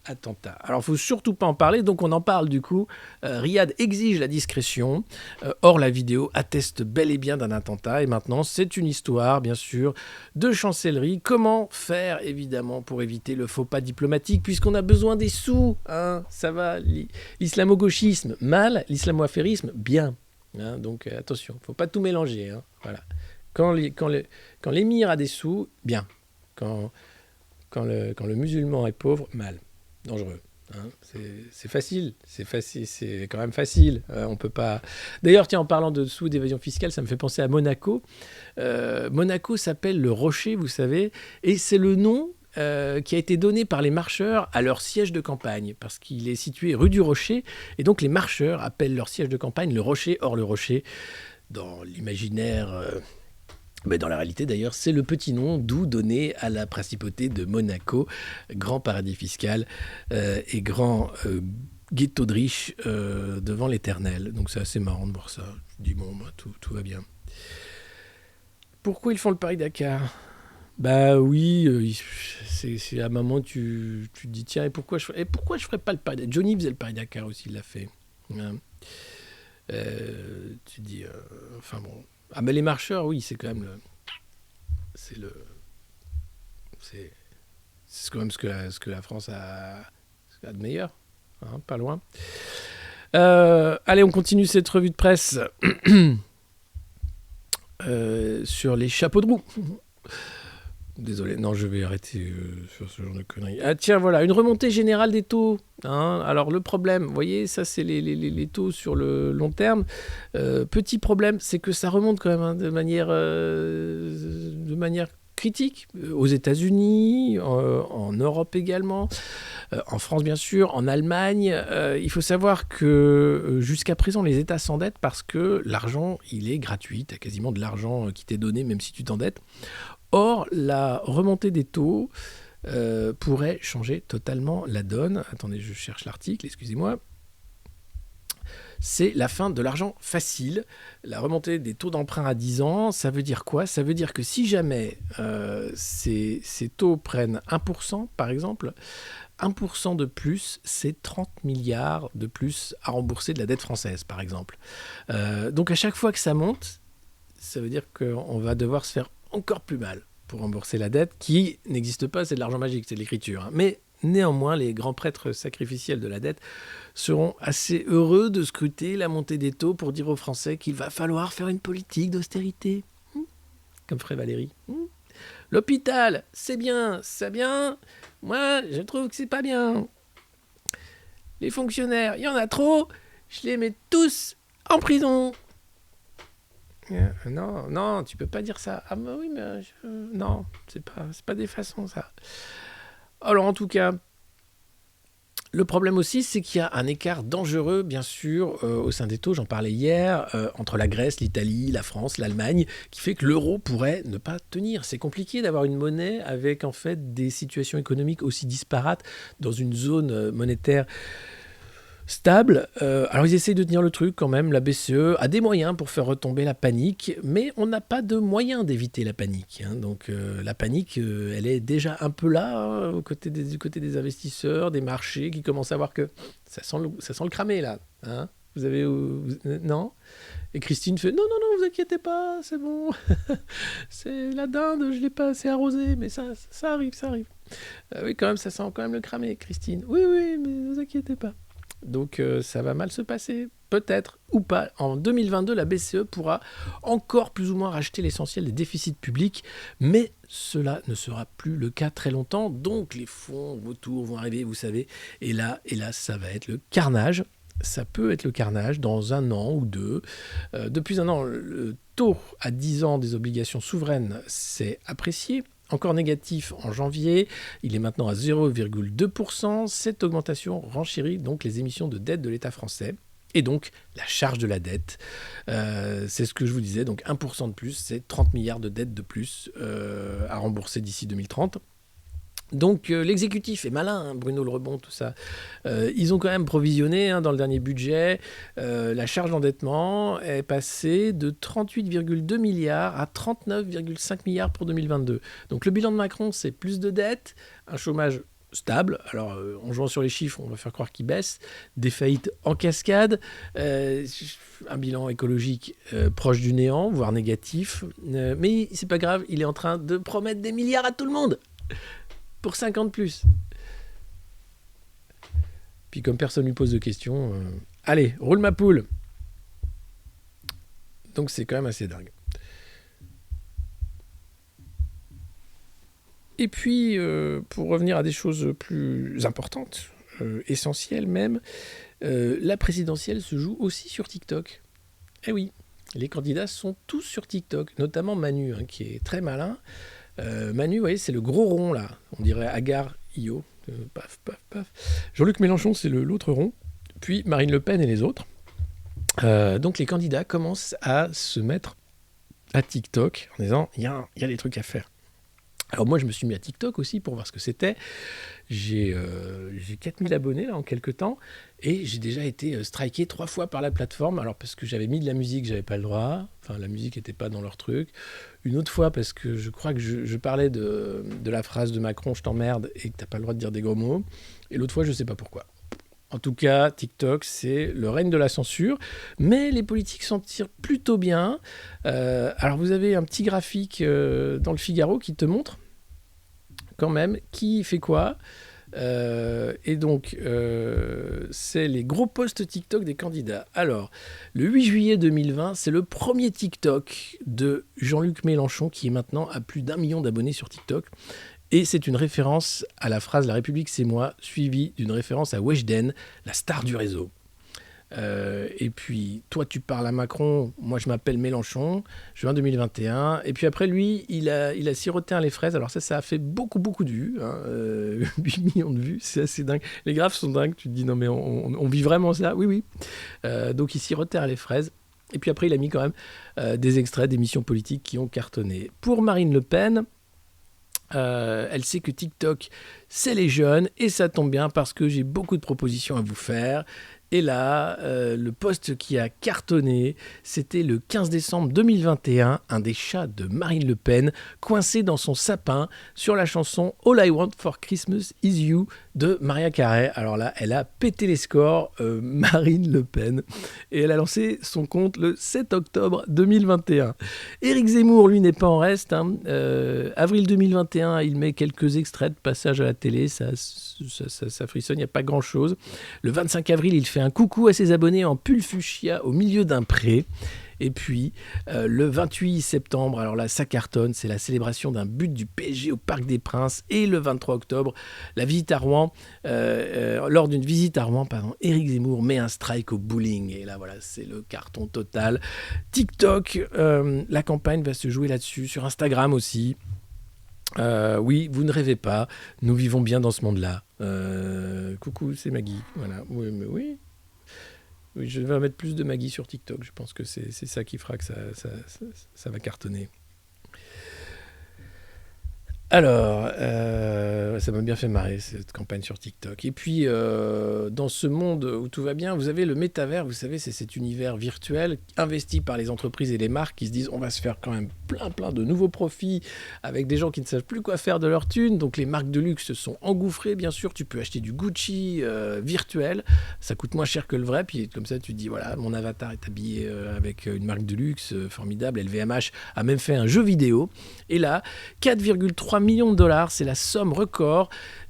attentat. Alors, il faut surtout pas en parler, donc on en parle du coup. Riyad exige la discrétion. Or, la vidéo atteste bel et bien d'un attentat. Et maintenant, c'est une histoire, bien sûr, de chancellerie. Comment faire, évidemment, pour éviter le faux pas diplomatique, puisqu'on a besoin des sous. Hein, ça va. L'islamo-gauchisme, mal. L'islamo-affairisme, bien. Hein, donc, attention, faut pas tout mélanger. Hein, voilà. Quand l'émir a des sous, bien. Quand le musulman est pauvre, mal. Dangereux. Hein, c'est facile, c'est quand même facile. On peut pas. D'ailleurs, tiens, en parlant de sous d'évasion fiscale, ça me fait penser à Monaco. Monaco s'appelle le Rocher, vous savez, et c'est le nom qui a été donné par les marcheurs à leur siège de campagne, parce qu'il est situé rue du Rocher, et donc les marcheurs appellent leur siège de campagne le Rocher. Or, le Rocher, dans l'imaginaire. Mais dans la réalité, d'ailleurs, c'est le petit nom d'où donné à la principauté de Monaco, grand paradis fiscal et grand ghetto de riches devant l'éternel. Donc c'est assez marrant de voir ça. Je dis, bon, tout va bien. Pourquoi ils font le Paris-Dakar ? Bah oui, c'est à un moment tu te dis, tiens, et pourquoi je ferais pas le Paris-Dakar ? Johnny faisait le Paris-Dakar aussi, il l'a fait. Hein. Tu te dis, enfin bon... Ah ben les marcheurs, oui, c'est quand même c'est quand même ce que la France a de meilleur, hein, pas loin. Allez, on continue cette revue de presse sur les chapeaux de roue. Désolé, non, je vais arrêter sur ce genre de conneries. Ah tiens, voilà, une remontée générale des taux. Hein. Alors le problème, vous voyez, ça c'est les taux sur le long terme. Petit problème, c'est que ça remonte quand même hein, de manière critique. Aux États-Unis, en Europe également, en France bien sûr, en Allemagne. Il faut savoir que jusqu'à présent, les États s'endettent parce que l'argent, il est gratuit. Tu as quasiment de l'argent qui t'est donné même si tu t'endettes. Or, la remontée des taux pourrait changer totalement la donne. Attendez, je cherche l'article, excusez-moi. C'est la fin de l'argent facile. La remontée des taux d'emprunt à 10 ans, ça veut dire quoi ? Ça veut dire que si jamais ces taux prennent 1%, par exemple, 1% de plus, c'est 30 milliards de plus à rembourser de la dette française, par exemple. Donc à chaque fois que ça monte, ça veut dire qu'on va devoir se faire encore plus mal pour rembourser la dette qui n'existe pas, c'est de l'argent magique, c'est de l'écriture. Hein. Mais néanmoins, les grands prêtres sacrificiels de la dette seront assez heureux de scruter la montée des taux pour dire aux Français qu'il va falloir faire une politique d'austérité. Comme ferait Valérie. L'hôpital, c'est bien, c'est bien. Moi, je trouve que c'est pas bien. Les fonctionnaires, il y en a trop. Je les mets tous en prison. Non, tu peux pas dire ça. Ah bah oui, mais non, c'est pas des façons ça. Alors en tout cas, le problème aussi, c'est qu'il y a un écart dangereux, bien sûr, au sein des taux, j'en parlais hier, entre la Grèce, l'Italie, la France, l'Allemagne, qui fait que l'euro pourrait ne pas tenir. C'est compliqué d'avoir une monnaie avec en fait des situations économiques aussi disparates dans une zone monétaire stable. Alors ils essayent de tenir le truc quand même. La BCE a des moyens pour faire retomber la panique, mais on n'a pas de moyen d'éviter la panique, hein. Donc la panique, elle est déjà un peu là, hein, du côté des investisseurs, des marchés qui commencent à voir que ça sent le cramer là, hein. Vous avez non? Et Christine fait non non non, vous inquiétez pas, c'est bon. C'est la dinde, je l'ai pas assez arrosée, mais ça arrive, ça arrive. Oui, quand même, ça sent quand même le cramer, Christine. Oui, oui, mais ne vous inquiétez pas. Donc ça va mal se passer, peut-être ou pas. En 2022, la BCE pourra encore plus ou moins racheter l'essentiel des déficits publics, mais cela ne sera plus le cas très longtemps. Donc les fonds autour vont arriver, vous savez, et là, ça va être le carnage. Ça peut être le carnage dans un an ou deux. Depuis un an, le taux à 10 ans des obligations souveraines s'est apprécié. Encore négatif en janvier, il est maintenant à 0,2%. Cette augmentation renchérit donc les émissions de dette de l'État français et donc la charge de la dette. C'est ce que je vous disais, donc 1% de plus, c'est 30 milliards de dettes de plus à rembourser d'ici 2030. Donc l'exécutif est malin, hein, Bruno Le Rebond, tout ça. Ils ont quand même provisionné, hein, dans le dernier budget. La charge d'endettement est passée de 38,2 milliards à 39,5 milliards pour 2022. Donc le bilan de Macron, c'est plus de dettes, un chômage stable. Alors en jouant sur les chiffres, on va faire croire qu'il baisse. Des faillites en cascade. Un bilan écologique proche du néant, voire négatif. Mais c'est pas grave, il est en train de promettre des milliards à tout le monde. Pour 50 plus. Puis comme personne lui pose de questions, allez, roule ma poule. Donc c'est quand même assez dingue. Et puis, pour revenir à des choses plus importantes, essentielles même, la présidentielle se joue aussi sur TikTok. Eh oui, les candidats sont tous sur TikTok, notamment Manu, hein, qui est très malin. Manu, vous voyez, c'est le gros rond là. On dirait Agar Io. Paf, paf, paf. Jean-Luc Mélenchon, c'est l'autre rond. Puis Marine Le Pen et les autres. Donc les candidats commencent à se mettre à TikTok en disant il y a des trucs à faire. Alors moi, je me suis mis à TikTok aussi pour voir ce que c'était. J'ai 4000 abonnés là en quelques temps et j'ai déjà été striké 3 fois par la plateforme. Alors parce que j'avais mis de la musique, j'avais pas le droit. Enfin, la musique n'était pas dans leur truc. Une autre fois parce que je crois que je parlais de la phrase de Macron, je t'emmerde, et que t'as pas le droit de dire des gros mots. Et l'autre fois, je sais pas pourquoi. En tout cas, TikTok, c'est le règne de la censure. Mais les politiques s'en tirent plutôt bien. Alors vous avez un petit graphique dans le Figaro qui te montre quand même qui fait quoi. Et donc, c'est les gros posts TikTok des candidats. Alors, le 8 juillet 2020, c'est le premier TikTok de Jean-Luc Mélenchon qui est maintenant à plus d'1 million d'abonnés sur TikTok. Et c'est une référence à la phrase « La République, c'est moi », suivie d'une référence à Weshden, la star du réseau. Et puis, toi, tu parles à Macron, moi, je m'appelle Mélenchon, juin 2021. Et puis après, lui, il a siroté un les fraises. Alors ça a fait beaucoup de vues, hein, 8 millions de vues, c'est assez dingue. Les graphes sont dingues, tu te dis, non mais on vit vraiment ça. Oui. Donc il sirotait un les fraises. Et puis après, il a mis quand même des extraits d'émissions politiques qui ont cartonné. Pour Marine Le Pen, elle sait que TikTok, c'est les jeunes, et ça tombe bien parce que j'ai beaucoup de propositions à vous faire. Et là, le post qui a cartonné, c'était le 15 décembre 2021, un des chats de Marine Le Pen, coincé dans son sapin sur la chanson All I Want for Christmas Is You de Mariah Carey. Alors là, elle a pété les scores, Marine Le Pen, et elle a lancé son compte le 7 octobre 2021. Éric Zemmour, lui, n'est pas en reste, hein. Avril 2021, il met quelques extraits de passage à la télé, ça frissonne, il n'y a pas grand-chose. Le 25 avril, il fait un coucou à ses abonnés en pull fuchsia au milieu d'un pré. Et puis, le 28 septembre, alors là, ça cartonne, c'est la célébration d'un but du PSG au Parc des Princes. Et le 23 octobre, la visite à Rouen, lors d'une visite à Rouen, Éric Zemmour met un strike au bowling. Et là, voilà, c'est le carton total. TikTok, la campagne va se jouer là-dessus, sur Instagram aussi. Oui, vous ne rêvez pas, nous vivons bien dans ce monde-là. Coucou, c'est Maggie. Voilà. Oui, je vais mettre plus de Maggie sur TikTok. Je pense que c'est ça qui fera que ça va cartonner. Alors, Ouais, ça m'a bien fait marrer cette campagne sur TikTok. Et puis, dans ce monde où tout va bien, vous avez le métavers, vous savez, c'est cet univers virtuel investi par les entreprises et les marques qui se disent on va se faire quand même plein de nouveaux profits avec des gens qui ne savent plus quoi faire de leur thune. Donc les marques de luxe se sont engouffrées, bien sûr. Tu peux acheter du Gucci virtuel, ça coûte moins cher que le vrai. Puis comme ça, tu te dis voilà, mon avatar est habillé avec une marque de luxe formidable. LVMH a même fait un jeu vidéo. Et là, 4,3 millions de dollars, c'est la somme record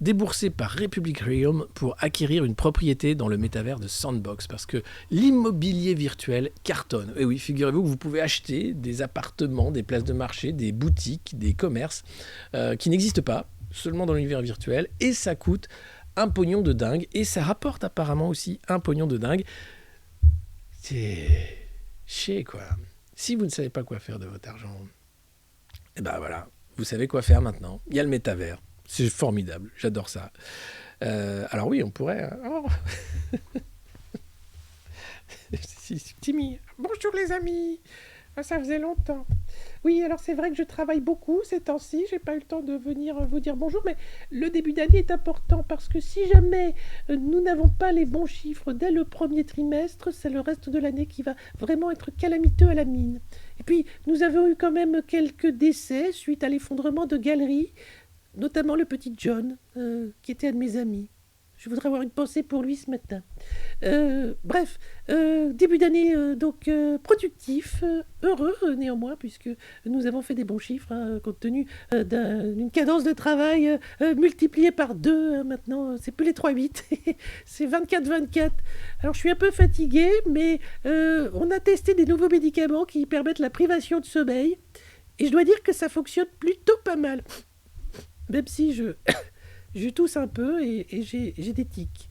déboursée par Republic Realm pour acquérir une propriété dans le métavers de Sandbox, parce que l'immobilier virtuel cartonne. Et oui, figurez-vous que vous pouvez acheter des appartements, des places de marché, des boutiques, des commerces qui n'existent pas, seulement dans l'univers virtuel, et ça coûte un pognon de dingue, et ça rapporte apparemment aussi un pognon de dingue. C'est chier, quoi. Si vous ne savez pas quoi faire de votre argent, et ben voilà, vous savez quoi faire maintenant. Il y a le métavers. C'est formidable, j'adore ça. Alors oui, on pourrait... Oh. Timmy, bonjour les amis. Ça faisait longtemps. Oui, alors c'est vrai que je travaille beaucoup ces temps-ci, j'ai pas eu le temps de venir vous dire bonjour, mais le début d'année est important parce que si jamais nous n'avons pas les bons chiffres dès le premier trimestre, c'est le reste de l'année qui va vraiment être calamiteux à la mine. Et puis, nous avons eu quand même quelques décès suite à l'effondrement de galeries, notamment le petit John, qui était un de mes amis. Je voudrais avoir une pensée pour lui ce matin. Bref, début d'année donc productif, heureux néanmoins, puisque nous avons fait des bons chiffres, hein, compte tenu d'une cadence de travail multipliée par 2. Maintenant, c'est plus les 3-8, c'est 24-24. Alors, je suis un peu fatiguée, mais on a testé des nouveaux médicaments qui permettent la privation de sommeil. Et je dois dire que ça fonctionne plutôt pas mal. Même si je tousse un peu et j'ai des tics.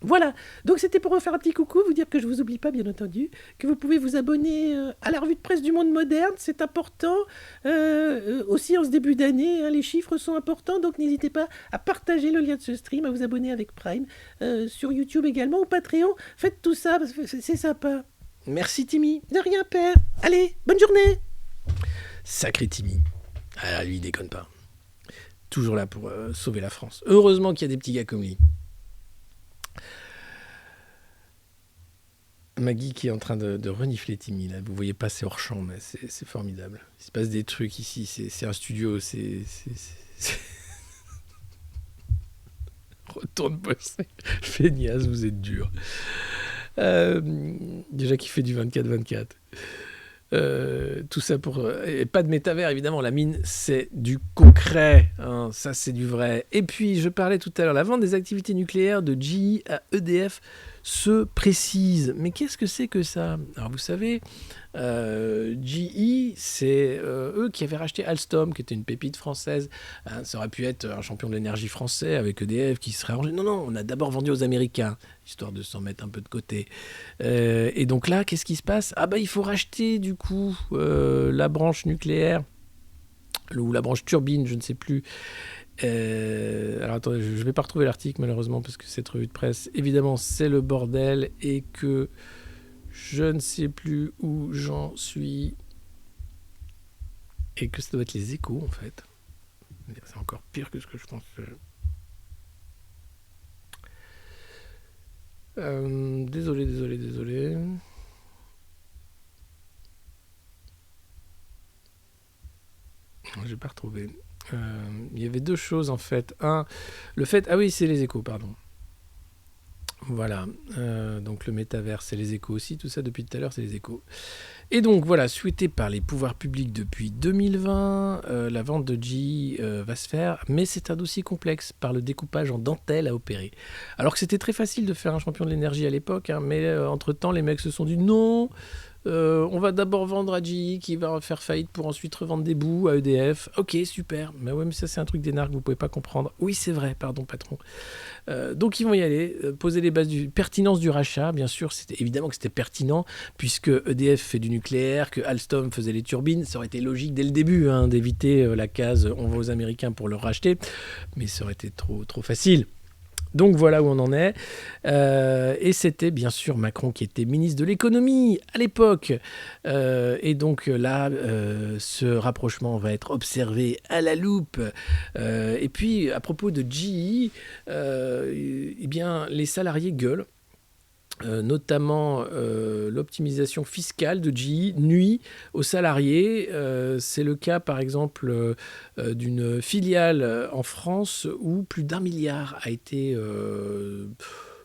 Voilà, donc c'était pour vous faire un petit coucou, vous dire que je ne vous oublie pas, bien entendu, que vous pouvez vous abonner à la revue de presse du monde moderne, c'est important, aussi en ce début d'année, hein, les chiffres sont importants, donc n'hésitez pas à partager le lien de ce stream, à vous abonner avec Prime, sur YouTube également, ou Patreon, faites tout ça, parce que c'est sympa. Merci Timmy. De rien, père. Allez, bonne journée. Sacré Timmy. Ah, lui, il déconne pas. Toujours là pour sauver la France. Heureusement qu'il y a des petits gars comme lui. Maggie qui est en train de renifler Timmy, là. Vous voyez pas, c'est hors champ, mais c'est formidable. Il se passe des trucs ici, c'est un studio, c'est... Retourne bosser. Feignasse, vous êtes dur. Déjà qu'il fait du 24-24. Tout ça pour... et pas de métavers, évidemment. La mine, c'est du concret. Hein, ça, c'est du vrai. Et puis, je parlais tout à l'heure, la vente des activités nucléaires de GE à EDF se précise. Mais qu'est-ce que c'est que ça? Alors, vous savez, GE, c'est eux qui avaient racheté Alstom, qui était une pépite française. Hein, ça aurait pu être un champion de l'énergie français avec EDF qui serait arrangé. Non, on a d'abord vendu aux Américains, histoire de s'en mettre un peu de côté. Et donc là, qu'est-ce qui se passe? Ah bah, il faut racheter, du coup, la branche nucléaire, ou la branche turbine, je ne sais plus. Alors attendez, je ne vais pas retrouver l'article malheureusement parce que cette revue de presse, évidemment, c'est le bordel et que je ne sais plus où j'en suis et que ça doit être les Échos en fait. C'est encore pire que ce que je pense. Désolé. Je n'ai pas retrouvé. Il y avait deux choses en fait. Le fait... Ah oui, c'est les Échos, pardon. Voilà. Donc le métavers, c'est les Échos aussi. Tout ça depuis tout à l'heure, c'est les Échos. Et donc voilà, souhaité par les pouvoirs publics depuis 2020, la vente de GE va se faire, mais c'est un dossier complexe par le découpage en dentelle à opérer. Alors que c'était très facile de faire un champion de l'énergie à l'époque, hein, mais entre-temps, les mecs se sont dit non... on va d'abord vendre à GE qui va faire faillite pour ensuite revendre des bouts à EDF. Ok, super. Mais ouais, mais ça c'est un truc d'énarque, vous pouvez pas comprendre. Oui, c'est vrai, pardon patron. Donc ils vont y aller, poser les bases du pertinence du rachat. Bien sûr, c'était évidemment que c'était pertinent puisque EDF fait du nucléaire, que Alstom faisait les turbines. Ça aurait été logique dès le début hein, d'éviter la case on va aux Américains pour le racheter, mais ça aurait été trop facile. Donc voilà où on en est. Et c'était bien sûr Macron qui était ministre de l'économie à l'époque. Et donc là, ce rapprochement va être observé à la loupe. Et puis à propos de GE, eh bien les salariés gueulent. Notamment l'optimisation fiscale de GE nuit aux salariés. C'est le cas par exemple d'une filiale en France où plus d'1 milliard a été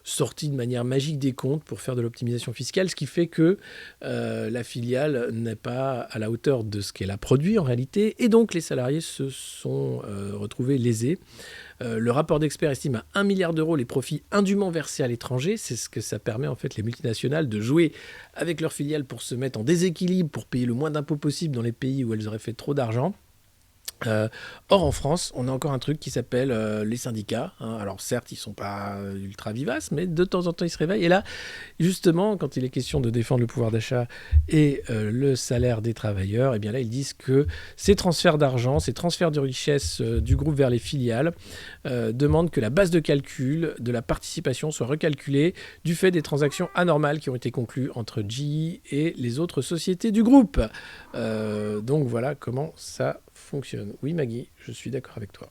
sorti de manière magique des comptes pour faire de l'optimisation fiscale, ce qui fait que la filiale n'est pas à la hauteur de ce qu'elle a produit en réalité, et donc les salariés se sont retrouvés lésés. Le rapport d'experts estime à 1 milliard d'euros les profits indûment versés à l'étranger. C'est ce que ça permet en fait les multinationales de jouer avec leurs filiales pour se mettre en déséquilibre, pour payer le moins d'impôts possible dans les pays où elles auraient fait trop d'argent. Or en France, on a encore un truc qui s'appelle les syndicats. Alors certes, ils sont pas ultra vivaces, mais de temps en temps, ils se réveillent. Et là, justement, quand il est question de défendre le pouvoir d'achat et le salaire des travailleurs, eh bien là, ils disent que ces transferts d'argent, ces transferts de richesse du groupe vers les filiales demandent que la base de calcul de la participation soit recalculée du fait des transactions anormales qui ont été conclues entre GE et les autres sociétés du groupe. Donc voilà comment ça fonctionne. Oui, Maggie, je suis d'accord avec toi.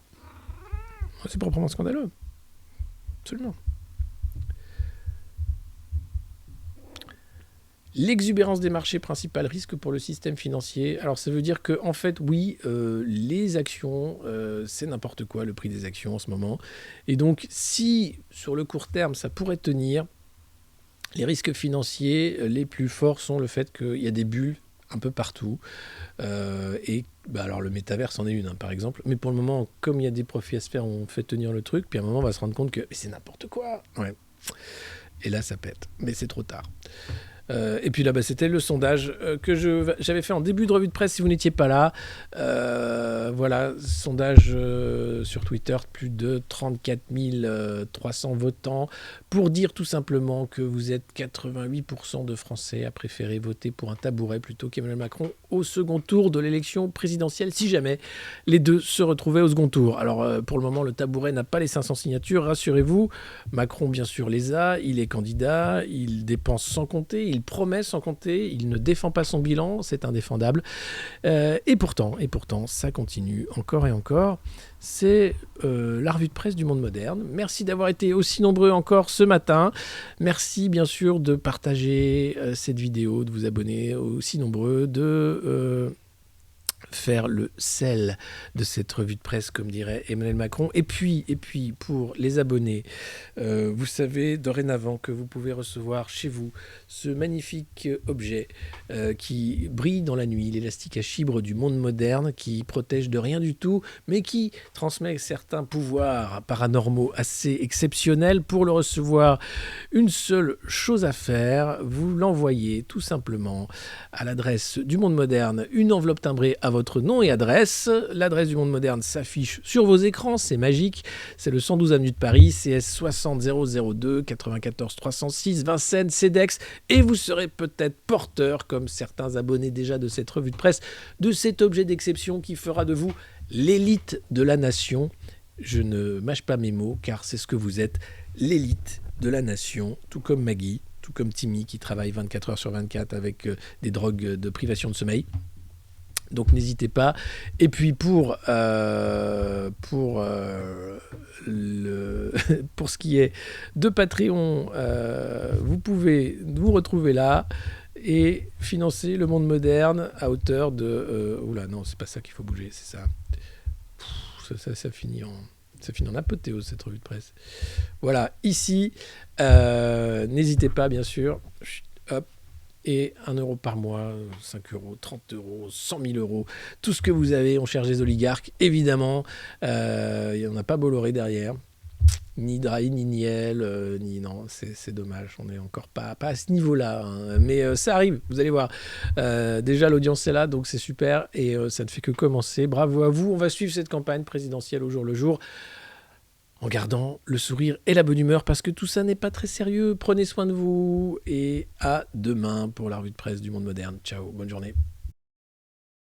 C'est proprement scandaleux. Absolument. L'exubérance des marchés, principal risque pour le système financier. Alors ça veut dire que, en fait, oui, les actions, c'est n'importe quoi, le prix des actions en ce moment. Et donc, si sur le court terme, ça pourrait tenir, les risques financiers les plus forts sont le fait qu'il y a des bulles un peu partout. Et alors le métaverse en est une, par exemple. Mais pour le moment, comme il y a des profits à se faire, on fait tenir le truc. Puis à un moment, on va se rendre compte que c'est n'importe quoi. Ouais. Et là, ça pète. Mais c'est trop tard. Et puis là, c'était le sondage que j'avais fait en début de revue de presse si vous n'étiez pas là. Voilà, sondage sur Twitter, plus de 34 300 votants pour dire tout simplement que vous êtes 88% de Français à préférer voter pour un tabouret plutôt qu'Emmanuel Macron au second tour de l'élection présidentielle, si jamais les deux se retrouvaient au second tour. Alors pour le moment, le tabouret n'a pas les 500 signatures, rassurez-vous. Macron, bien sûr, les a. Il est candidat, il dépense sans compter, il promet sans compter, il ne défend pas son bilan, c'est indéfendable. Et pourtant, ça continue encore et encore. C'est la revue de presse du monde moderne. Merci d'avoir été aussi nombreux encore ce matin. Merci bien sûr de partager cette vidéo, de vous abonner aussi nombreux, de faire le sel de cette revue de presse, comme dirait Emmanuel Macron. Et puis pour les abonnés, vous savez dorénavant que vous pouvez recevoir chez vous ce magnifique objet qui brille dans la nuit, l'élastique à chibre du monde moderne, qui protège de rien du tout, mais qui transmet certains pouvoirs paranormaux assez exceptionnels. Pour le recevoir, une seule chose à faire, vous l'envoyez tout simplement à l'adresse du monde moderne, une enveloppe timbrée à votre nom et adresse. L'adresse du monde moderne s'affiche sur vos écrans, c'est magique. C'est le 112 avenue de Paris, CS 60 002 94 306 Vincennes, CEDEX. Et vous serez peut-être porteur, comme certains abonnés déjà de cette revue de presse, de cet objet d'exception qui fera de vous l'élite de la nation. Je ne mâche pas mes mots, car c'est ce que vous êtes, l'élite de la nation, tout comme Maggie, tout comme Timmy qui travaille 24 heures sur 24 avec des drogues de privation de sommeil. Donc n'hésitez pas. Et puis pour ce qui est de Patreon, vous pouvez vous retrouver là et financer le monde moderne à hauteur de... oula, non, c'est pas ça qu'il faut bouger, c'est ça. Ça finit en apothéose, cette revue de presse. Voilà, ici, n'hésitez pas, bien sûr. Hop. Et 1 euro par mois, 5 euros, 30 euros, 100 000 euros, tout ce que vous avez, on cherche des oligarques, évidemment. Il n'y en a pas Bolloré derrière, ni Drahi, ni Niel, ni... Non, c'est dommage, on n'est encore pas à ce niveau-là. Hein. Mais ça arrive, vous allez voir. Déjà, l'audience est là, donc c'est super, et ça ne fait que commencer. Bravo à vous, on va suivre cette campagne présidentielle au jour le jour, en gardant le sourire et la bonne humeur, parce que tout ça n'est pas très sérieux. Prenez soin de vous et à demain pour la revue de presse du monde moderne. Ciao, bonne journée.